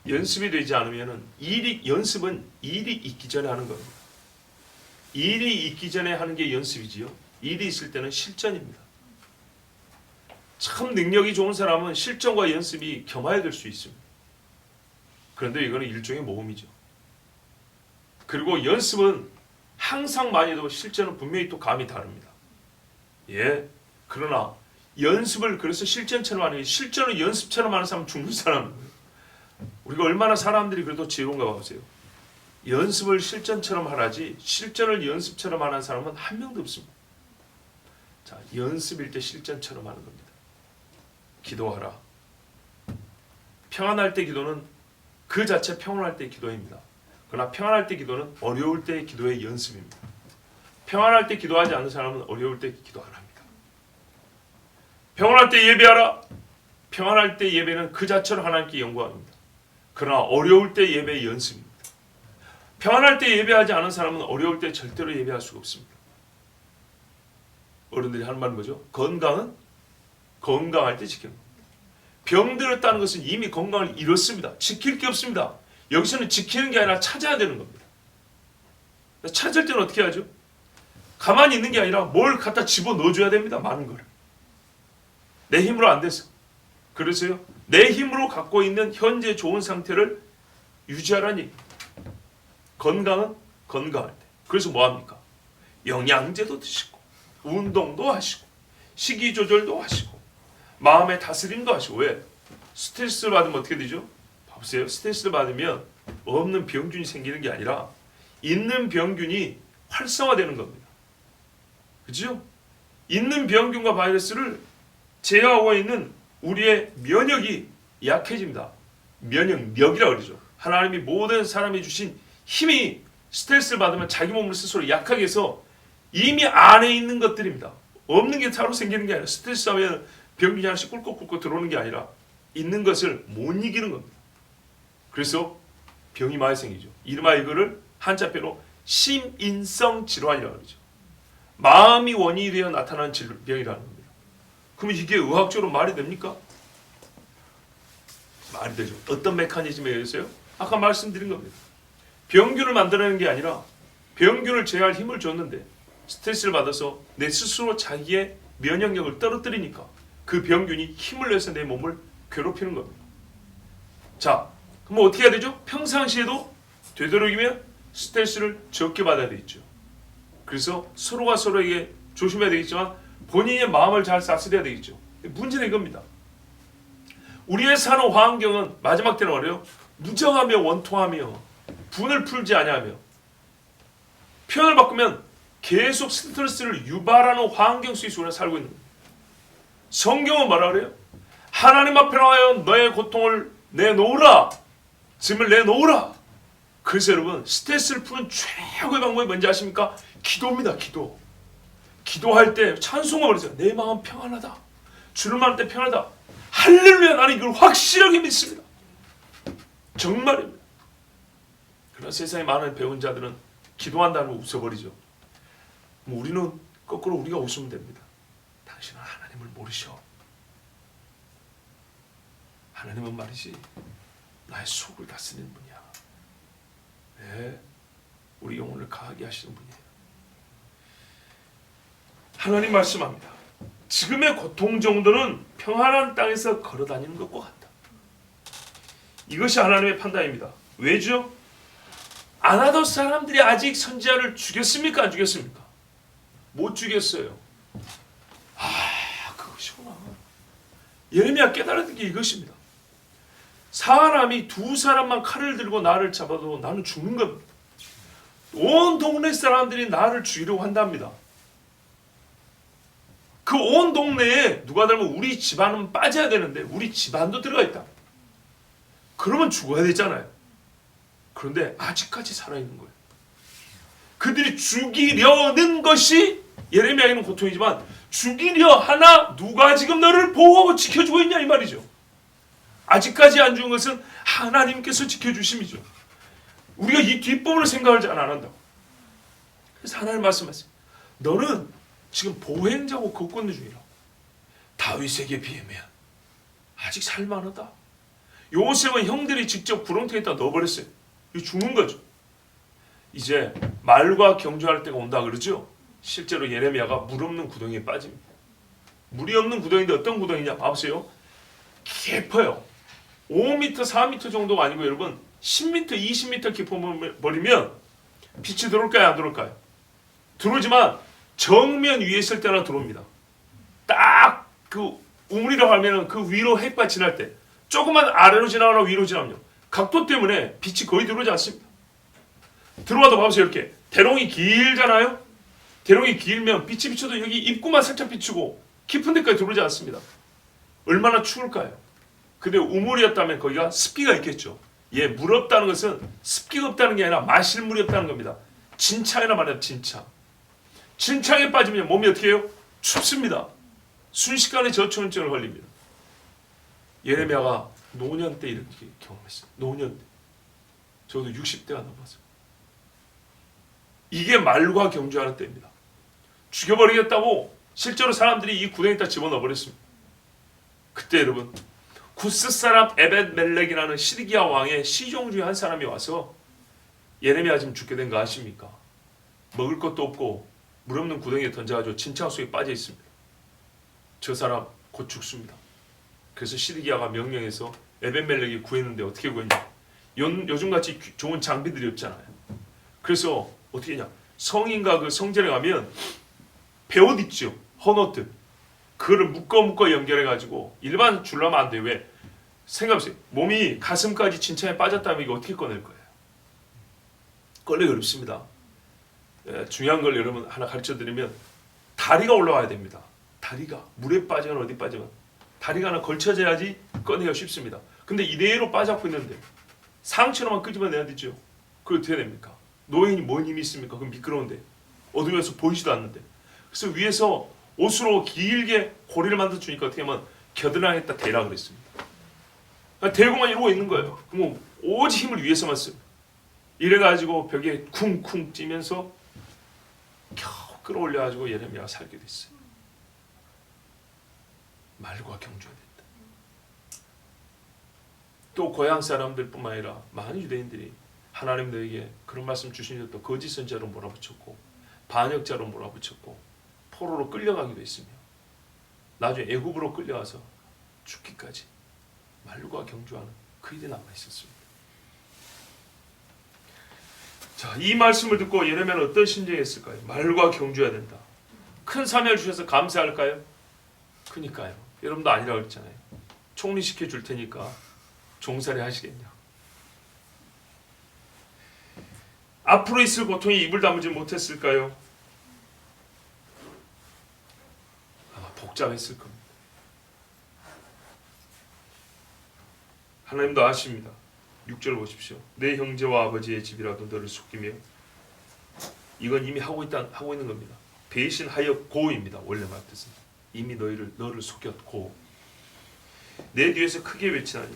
연습이 되지 않으면 연습은 일이 있기 전에 하는 겁니다. 일이 있기 전에 하는 게 연습이지요. 일이 있을 때는 실전입니다. 참 능력이 좋은 사람은 실전과 연습이 겸하여질 수 있습니다. 그런데 이거는 일종의 모험이죠. 그리고 연습은 항상 많이 해도 실전은 분명히 또 감이 다릅니다. 예. 그러나 연습을 그래서 실전처럼 하는 게 실전을 연습처럼 하는 사람은 죽는 사람이에요. 우리가 얼마나 사람들이 그래도 지혜로운가 봐보세요. 연습을 실전처럼 하라지 실전을 연습처럼 하는 사람은 한 명도 없습니다. 자, 연습일 때 실전처럼 하는 겁니다. 기도하라. 평안할 때 기도는 그 자체 평안할 때 기도입니다. 그러나 평안할 때 기도는 어려울 때 기도의 연습입니다. 평안할 때 기도하지 않는 사람은 어려울 때 기도 안 합니다. 평안할 때 예배하라. 평안할 때 예배는 그 자체로 하나님께 영광입니다. 그러나 어려울 때 예배의 연습입니다. 평안할 때 예배하지 않은 사람은 어려울 때 절대로 예배할 수가 없습니다. 어른들이 하는 말은 뭐죠? 건강은 건강할 때 지키는 겁니다. 병들었다는 것은 이미 건강을 잃었습니다. 지킬 게 없습니다. 여기서는 지키는 게 아니라 찾아야 되는 겁니다. 찾을 때는 어떻게 하죠? 가만히 있는 게 아니라 뭘 갖다 집어넣어줘야 됩니다. 많은 거를. 내 힘으로 안 돼서. 그래서요, 내 힘으로 갖고 있는 현재 좋은 상태를 유지하라는 얘기입니다. 건강은 건강할 때. 그래서 뭐합니까? 영양제도 드시고 운동도 하시고 식이 조절도 하시고 마음의 다스림도 하시고. 왜? 스트레스를 받으면 어떻게 되죠? 보세요. 스트레스를 받으면 없는 병균이 생기는 게 아니라 있는 병균이 활성화되는 겁니다. 그렇죠? 있는 병균과 바이러스를 제어하고 있는 우리의 면역이 약해집니다. 면역력이라고 그러죠. 하나님이 모든 사람이 주신 힘이 스트레스를 받으면 자기 몸을 스스로 약하게 해서 이미 안에 있는 것들입니다. 없는 게 새로 생기는 게 아니라 스트레스 하면 병균이 하나씩 꿀꺽꿀꺽 들어오는 게 아니라 있는 것을 못 이기는 겁니다. 그래서 병이 많이 생기죠. 이름하여 이거를 한자표로 심인성 질환이라고 그러죠. 마음이 원인이 되어 나타나는 질병이라는 겁니다. 그럼 이게 의학적으로 말이 됩니까? 말이 되죠. 어떤 메커니즘에 의해서요? 아까 말씀드린 겁니다. 병균을 만들어내는 게 아니라 병균을 제어할 힘을 줬는데 스트레스를 받아서 내 스스로 자기의 면역력을 떨어뜨리니까 그 병균이 힘을 내서 내 몸을 괴롭히는 겁니다. 자, 그럼 어떻게 해야 되죠? 평상시에도 되도록이면 스트레스를 적게 받아야 되겠죠. 그래서 서로가 서로에게 조심해야 되겠지만 본인의 마음을 잘 다스려야 되겠죠. 문제는 이겁니다. 우리의 사는 환경은 마지막 때는 어려요. 무정하며 원통하며 분을 풀지 아니하며, 표현을 바꾸면 계속 스트레스를 유발하는 환경 속에서 우리가 살고 있는 거예요. 성경은 뭐라 그래요? 하나님 앞에 나와요. 너의 고통을 내놓으라. 짐을 내놓으라. 그래서 여러분, 스트레스를 푸는 최고의 방법이 뭔지 아십니까? 기도입니다. 기도. 기도할 때 찬송을 부르세요. 내 마음 평안하다. 주를 만날 때 평안하다. 할렐루야. 나는 이걸 확실하게 믿습니다. 정말입니다. 그러나 세상에 많은 배운 자들은 기도한다는 걸 웃어버리죠. 우리는 거꾸로 우리가 웃으면 됩니다. 당신은 하나님을 모르셔. 하나님은 말이지 나의 속을 다스리는 분이야. 네, 우리 영혼을 강하게 하시는 분이에요. 하나님 말씀합니다. 지금의 고통 정도는 평안한 땅에서 걸어다니는 것과 같다. 이것이 하나님의 판단입니다. 왜죠? 아나돗 사람들이 아직 선지자를 죽였습니까? 안 죽였습니까? 못 죽였어요. 그것이구나. 예레미야 깨달은 게 이것입니다. 사람이 두 사람만 칼을 들고 나를 잡아도 나는 죽는 겁니다. 온 동네 사람들이 나를 죽이려고 한답니다. 그 온 동네에 누가 들면 우리 집안은 빠져야 되는데 우리 집안도 들어가 있다. 그러면 죽어야 되잖아요. 그런데 아직까지 살아있는 거예요. 그들이 죽이려는 것이 예레미야에게는 고통이지만 죽이려 하나 누가 지금 너를 보호하고 지켜주고 있냐 이 말이죠. 아직까지 안 죽은 것은 하나님께서 지켜주심이죠. 우리가 이 뒷부분을 생각을 잘 안 한다고. 그래서 하나님 말씀하세요. 너는 지금 보행자고 걷고 중이라. 다윗에게 비하면 아직 살만하다. 요셉은 형들이 직접 구렁텅이에다 넣어버렸어요. 이거 죽는 거죠. 이제 말과 경주할 때가 온다 그러죠. 실제로 예레미야가 물 없는 구덩이에 빠집니다. 물이 없는 구덩이인데 어떤 구덩이냐 봐보세요. 깊어요. 5m, 4m 정도가 아니고 여러분 10m, 20m 깊어버리면 빛이 들어올까요? 안 들어올까요? 들어오지만 정면 위에 있을 때나 들어옵니다. 딱 그 우물이라고 하면 그 위로 햇볕 지날 때 조금만 아래로 지나거나 위로 지나면요. 각도 때문에 빛이 거의 들어오지 않습니다. 들어와도 봐보세요. 이렇게 대롱이 길잖아요. 대롱이 길면 빛이 비쳐도 여기 입구만 살짝 비추고 깊은 데까지 들어오지 않습니다. 얼마나 추울까요? 근데 우물이었다면 거기가 습기가 있겠죠. 예, 물 없다는 것은 습기가 없다는 게 아니라 마실 물이 없다는 겁니다. 진창이나 말해요. 진창. 진창에 빠지면 몸이 어떻게 해요? 춥습니다. 순식간에 저체온증을 걸립니다. 예레미야가 노년 때 이렇게 경험했어요. 노년 때. 저도 60대가 넘었어요. 이게 말과 경주하는 때입니다. 죽여버리겠다고 실제로 사람들이 이 구덩이에다 집어넣어버렸습니다. 그때 여러분 구스 사람 에벳멜렉이라는 시드기야 왕의 시종 중에 한 사람이 와서 예레미야 지금 죽게 된 거 아십니까? 먹을 것도 없고 물 없는 구덩이에 던져가지고 진창 속에 빠져 있습니다. 저 사람 곧 죽습니다. 그래서 시드기야가 명령해서 에벳멜렉이 구했는데 어떻게 구했냐? 요즘같이 좋은 장비들이 없잖아요. 그래서 어떻게 했냐? 성인과 그 성전에 가면 배옷 있죠. 헌옷들. 그거를 묶어 연결해가지고 일반 줄로 하면 안 돼요. 왜? 생각해보세요. 몸이 가슴까지 진창에 빠졌다면 이거 어떻게 꺼낼 거예요? 꺼내기 어렵습니다. 중요한 걸 여러분 하나 가르쳐드리면 다리가 올라와야 됩니다. 다리가 물에 빠지거나 어디 빠지면 다리가 하나 걸쳐져야지 꺼내기가 쉽습니다. 근데 이대로 빠져고 있는데 상처로만 끄집어내야 되죠. 그게 어떻게 됩니까? 노인이 뭔 힘이 있습니까? 그럼 미끄러운데 어두워서 보이지도 않는데. 그래서 위에서 옷으로 길게 고리를 만들어 주니까 어떻게 하면 겨드랑이에다 대라 그랬습니다. 대고만 이러고 있는 거예요. 그럼 오직 힘을 위에서만 쓰고 이래가지고 벽에 쿵쿵 찌면서 겨우 끌어올려가지고 예레미야가 살게 됐어요. 말과 경주가 됐다. 또 고향 사람들뿐만 아니라 많은 유대인들이 하나님 너에게 그런 말씀 주시니 또 거짓 선자로 몰아붙였고 반역자로 몰아붙였고 포로로 끌려가기도 했으며 나중에 애굽으로 끌려와서 죽기까지 말과 경주하는 그들이 남아 있었습니다. 자, 이 말씀을 듣고 예레미야는 어떤 심정이 했을까요? 말과 경주해야 된다. 큰 사명을 주셔서 감사할까요? 그러니까요. 여러분도 아니라고 그랬잖아요. 총리시켜 줄 테니까 종살이 하시겠냐. 앞으로 있을 고통이 입을 다물지 못했을까요? 아마 복잡했을 겁니다. 하나님도 아십니다. 6절 보십시오. 내 형제와 아버지의 집이라도 너를 속이며 이건 이미 하고 있는 겁니다. 배신하였고입니다. 원래 말 뜻은 이미 너를 속였고 내 뒤에서 크게 외치나니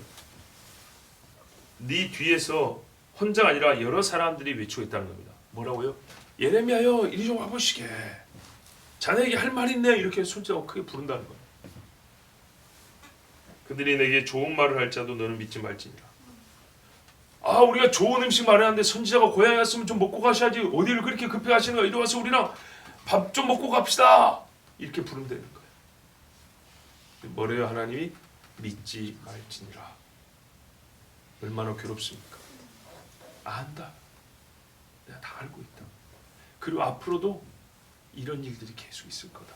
네 뒤에서 혼자가 아니라 여러 사람들이 외치고 있다는 겁니다. 뭐라고요? 예레미야여 이리 좀 와보시게. 자네에게 할 말이 있네. 이렇게 손자고 크게 부른다는 거예요. 그들이 내게 좋은 말을 할 자도 너는 믿지 말지니라. 아 우리가 좋은 음식 마련하는데 선지자가 고향에 갔으면 좀 먹고 가셔야지. 어디를 그렇게 급히 가시는 거야. 이리 와서 우리랑 밥 좀 먹고 갑시다. 이렇게 부른다는 거예요. 뭐래요 하나님이? 믿지 말지니라. 얼마나 괴롭습니까? 안다. 내가 다 알고 있다. 그리고 앞으로도 이런 일들이 계속 있을 거다.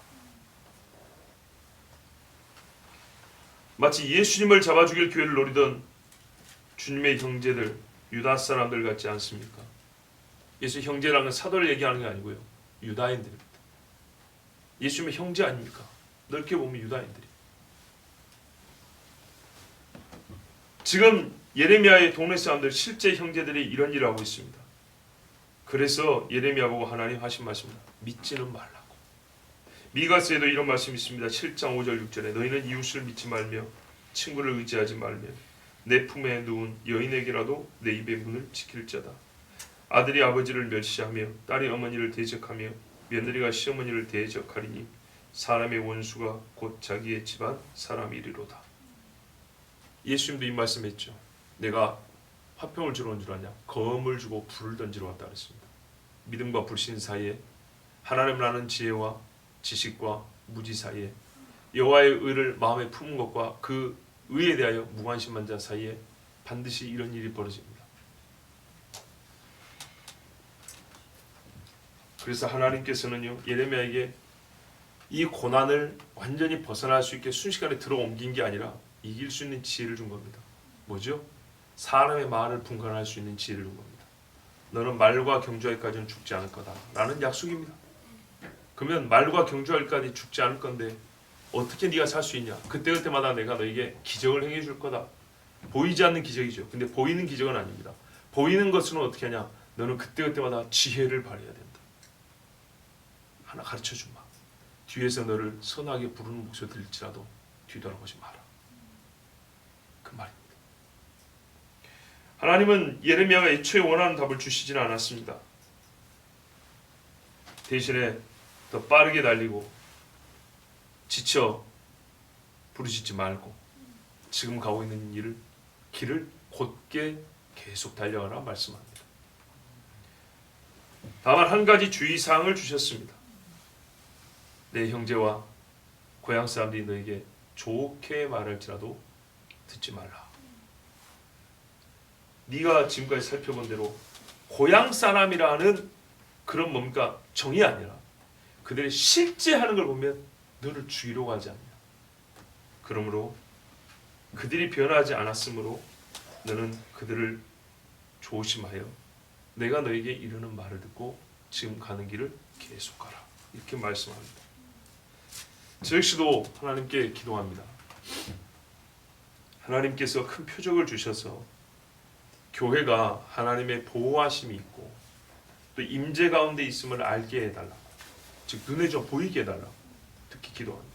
마치 예수님을 잡아 죽일 기회를 노리던 주님의 형제들, 유다 사람들 같지 않습니까? 예수 형제라는 건 사도를 얘기하는 게 아니고요. 유다인들입니다. 예수님의 형제 아닙니까? 넓게 보면 유다인들이. 지금 예레미야의 동네 사람들 실제 형제들이 이런 일을 하고 있습니다. 그래서 예레미야 보고 하나님 하신 말씀입니다. 믿지는 말라고. 미가서에도 이런 말씀이 있습니다. 7장 5절 6절에 너희는 이웃을 믿지 말며 친구를 의지하지 말며 내 품에 누운 여인에게라도 내 입의 문을 지킬 자다. 아들이 아버지를 멸시하며 딸이 어머니를 대적하며 며느리가 시어머니를 대적하리니 사람의 원수가 곧 자기의 집안 사람이리로다. 예수님도 이 말씀했죠. 내가 화평을 주러 온 줄 아냐? 검을 주고 불을 던지러 왔다 그랬습니다. 믿음과 불신 사이에 하나님을 아는 지혜와 지식과 무지 사이에 여호와의 의를 마음에 품은 것과 그 의에 대하여 무관심한 자 사이에 반드시 이런 일이 벌어집니다. 그래서 하나님께서는요 예레미야에게 이 고난을 완전히 벗어날 수 있게 순식간에 들어 옮긴 게 아니라 이길 수 있는 지혜를 준 겁니다. 뭐죠? 사람의 말을 분간할 수 있는 지혜를 준 겁니다. 너는 말과 경주할까지는 죽지 않을 거다 라는 약속입니다. 그러면 말과 경주할까지 죽지 않을 건데 어떻게 네가 살 수 있냐? 그때마다 내가 너에게 기적을 행해 줄 거다. 보이지 않는 기적이죠. 근데 보이는 기적은 아닙니다. 보이는 것은 어떻게 하냐? 너는 그때마다 지혜를 발휘해야 된다. 하나 가르쳐 주마. 뒤에서 너를 선하게 부르는 목소리 들릴지라도 뒤돌아보지 마라. 그 말입니다. 하나님은 예레미야가 애초에 원하는 답을 주시지는 않았습니다. 대신에 더 빠르게 달리고 지쳐 부르짖지 말고 지금 가고 있는 길을 곧게 계속 달려가라 말씀합니다. 다만 한 가지 주의사항을 주셨습니다. 내 형제와 고향 사람들이 너에게 좋게 말할지라도 듣지 말라. 네가 지금까지 살펴본 대로 고향 사람이라는 그런 뭡니까 정이 아니라 그들이 실제 하는 걸 보면 너를 죽이려고 하지 않냐. 그러므로 그들이 변하지 않았으므로 너는 그들을 조심하여 내가 너에게 이르는 말을 듣고 지금 가는 길을 계속 가라. 이렇게 말씀합니다. 저 역시도 하나님께 기도합니다. 하나님께서 큰 표적을 주셔서 교회가 하나님의 보호하심이 있고 또 임재 가운데 있음을 알게 해달라고, 즉 눈에 좀 보이게 해달라고 특히 기도합니다.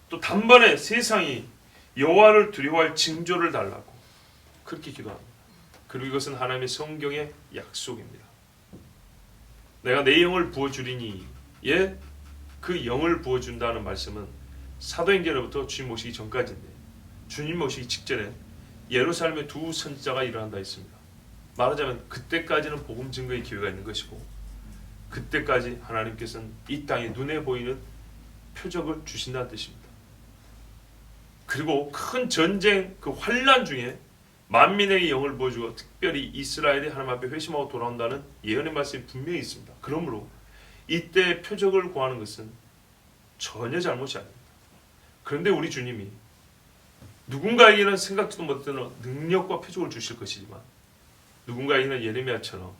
또 단번에 세상이 여호와를 두려워할 징조를 달라고 그렇게 기도합니다. 그리고 이것은 하나님의 성경의 약속입니다. 내가 내 영을 부어주리니 예, 그 영을 부어준다는 말씀은 사도행전으로부터 주님 모시기 전까지인데 주님 모시기 직전에 예루살렘에 두 선지자가 일어난다 했습니다. 말하자면 그때까지는 복음 증거의 기회가 있는 것이고 그때까지 하나님께서는 이 땅에 눈에 보이는 표적을 주신다는 뜻입니다. 그리고 큰 전쟁 그 환난 중에 만민에게 영을 부어주고 특별히 이스라엘이 하나님 앞에 회심하고 돌아온다는 예언의 말씀이 분명히 있습니다. 그러므로 이때 표적을 구하는 것은 전혀 잘못이 아닙니다. 그런데 우리 주님이 누군가에게는 생각지도 못했던 능력과 표적을 주실 것이지만 누군가에게는 예레미야처럼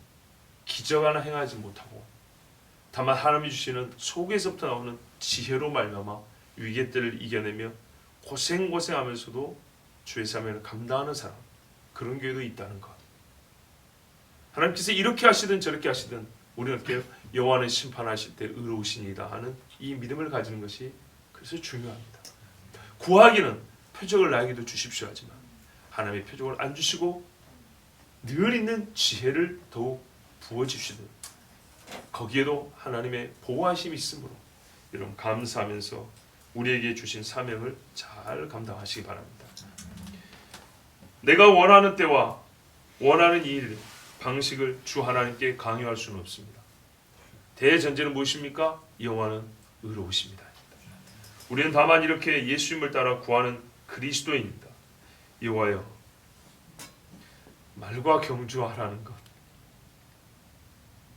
기적 하나 행하지 못하고 다만 하나님이 주시는 속에서부터 나오는 지혜로 말미암아 위기 때를 이겨내며 고생하면서도 주의 사명을 감당하는 사람, 그런 교회도 있다는 것. 하나님께서 이렇게 하시든 저렇게 하시든 우리는 어떻게 여호와는 심판하실 때 의로우시니이다 하는 이 믿음을 가지는 것이 그래서 중요합니다. 구하기는 표적을 나에게도 주십시오 하지만 하나님의 표적을 안 주시고 늘 있는 지혜를 더욱 부어주시든 거기에도 하나님의 보호하심이 있으므로 여러분 감사하면서 우리에게 주신 사명을 잘 감당하시기 바랍니다. 내가 원하는 때와 원하는 일, 방식을 주 하나님께 강요할 수는 없습니다. 대전제는 무엇입니까? 여호와는 의로우십니다. 우리는 다만 이렇게 예수님을 따라 구하는 그리스도인입니다. 여호와여, 말과 경주하라는 것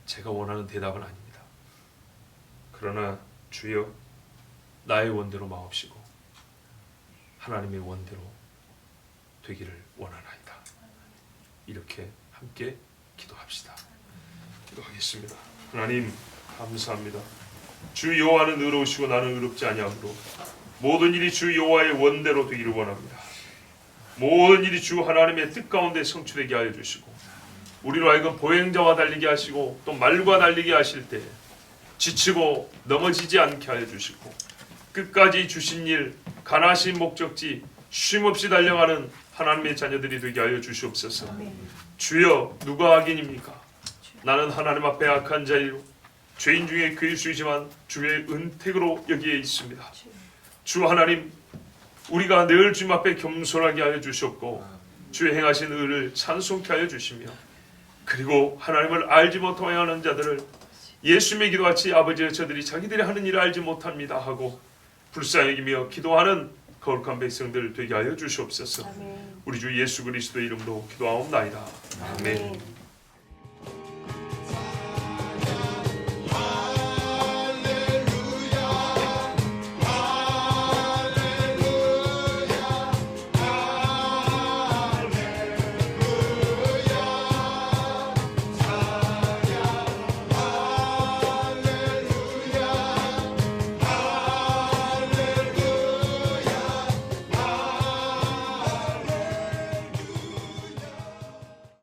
제가 원하는 대답은 아닙니다. 그러나 주여 나의 원대로 마옵시고 하나님의 원대로 되기를 원하나이다. 이렇게 함께 기도합시다. 기도하겠습니다. 하나님 감사합니다. 주 여호와는 의로우시고 나는 의롭지 아니하므로 모든 일이 주 여호와의 원대로 되기를 원합니다. 모든 일이 주 하나님의 뜻 가운데 성취되게 하여 주시고 우리로 하여금 보행자와 달리게 하시고 또 말과 달리게 하실 때 지치고 넘어지지 않게 하여 주시고 끝까지 주신 일, 간하신 목적지 쉼없이 달려가는 하나님의 자녀들이 되게 하여 주시옵소서. 주여 누가 악인입니까? 나는 하나님 앞에 악한 자이요 죄인 중에 괴수이지만 주의 은택으로 여기에 있습니다. 주 하나님, 우리가 늘 주님 앞에 겸손하게 하여 주셨고 주의 행하신 의를 찬송케 하여 주시며 그리고 하나님을 알지 못하고 행하는 자들을 예수님의 기도같이 아버지여 저들이 자기들이 하는 일을 알지 못합니다 하고 불쌍히 여기며 기도하는 거룩한 백성들 되게 하여 주시옵소서. 우리 주 예수 그리스도의 이름으로 기도하옵나이다. 아멘.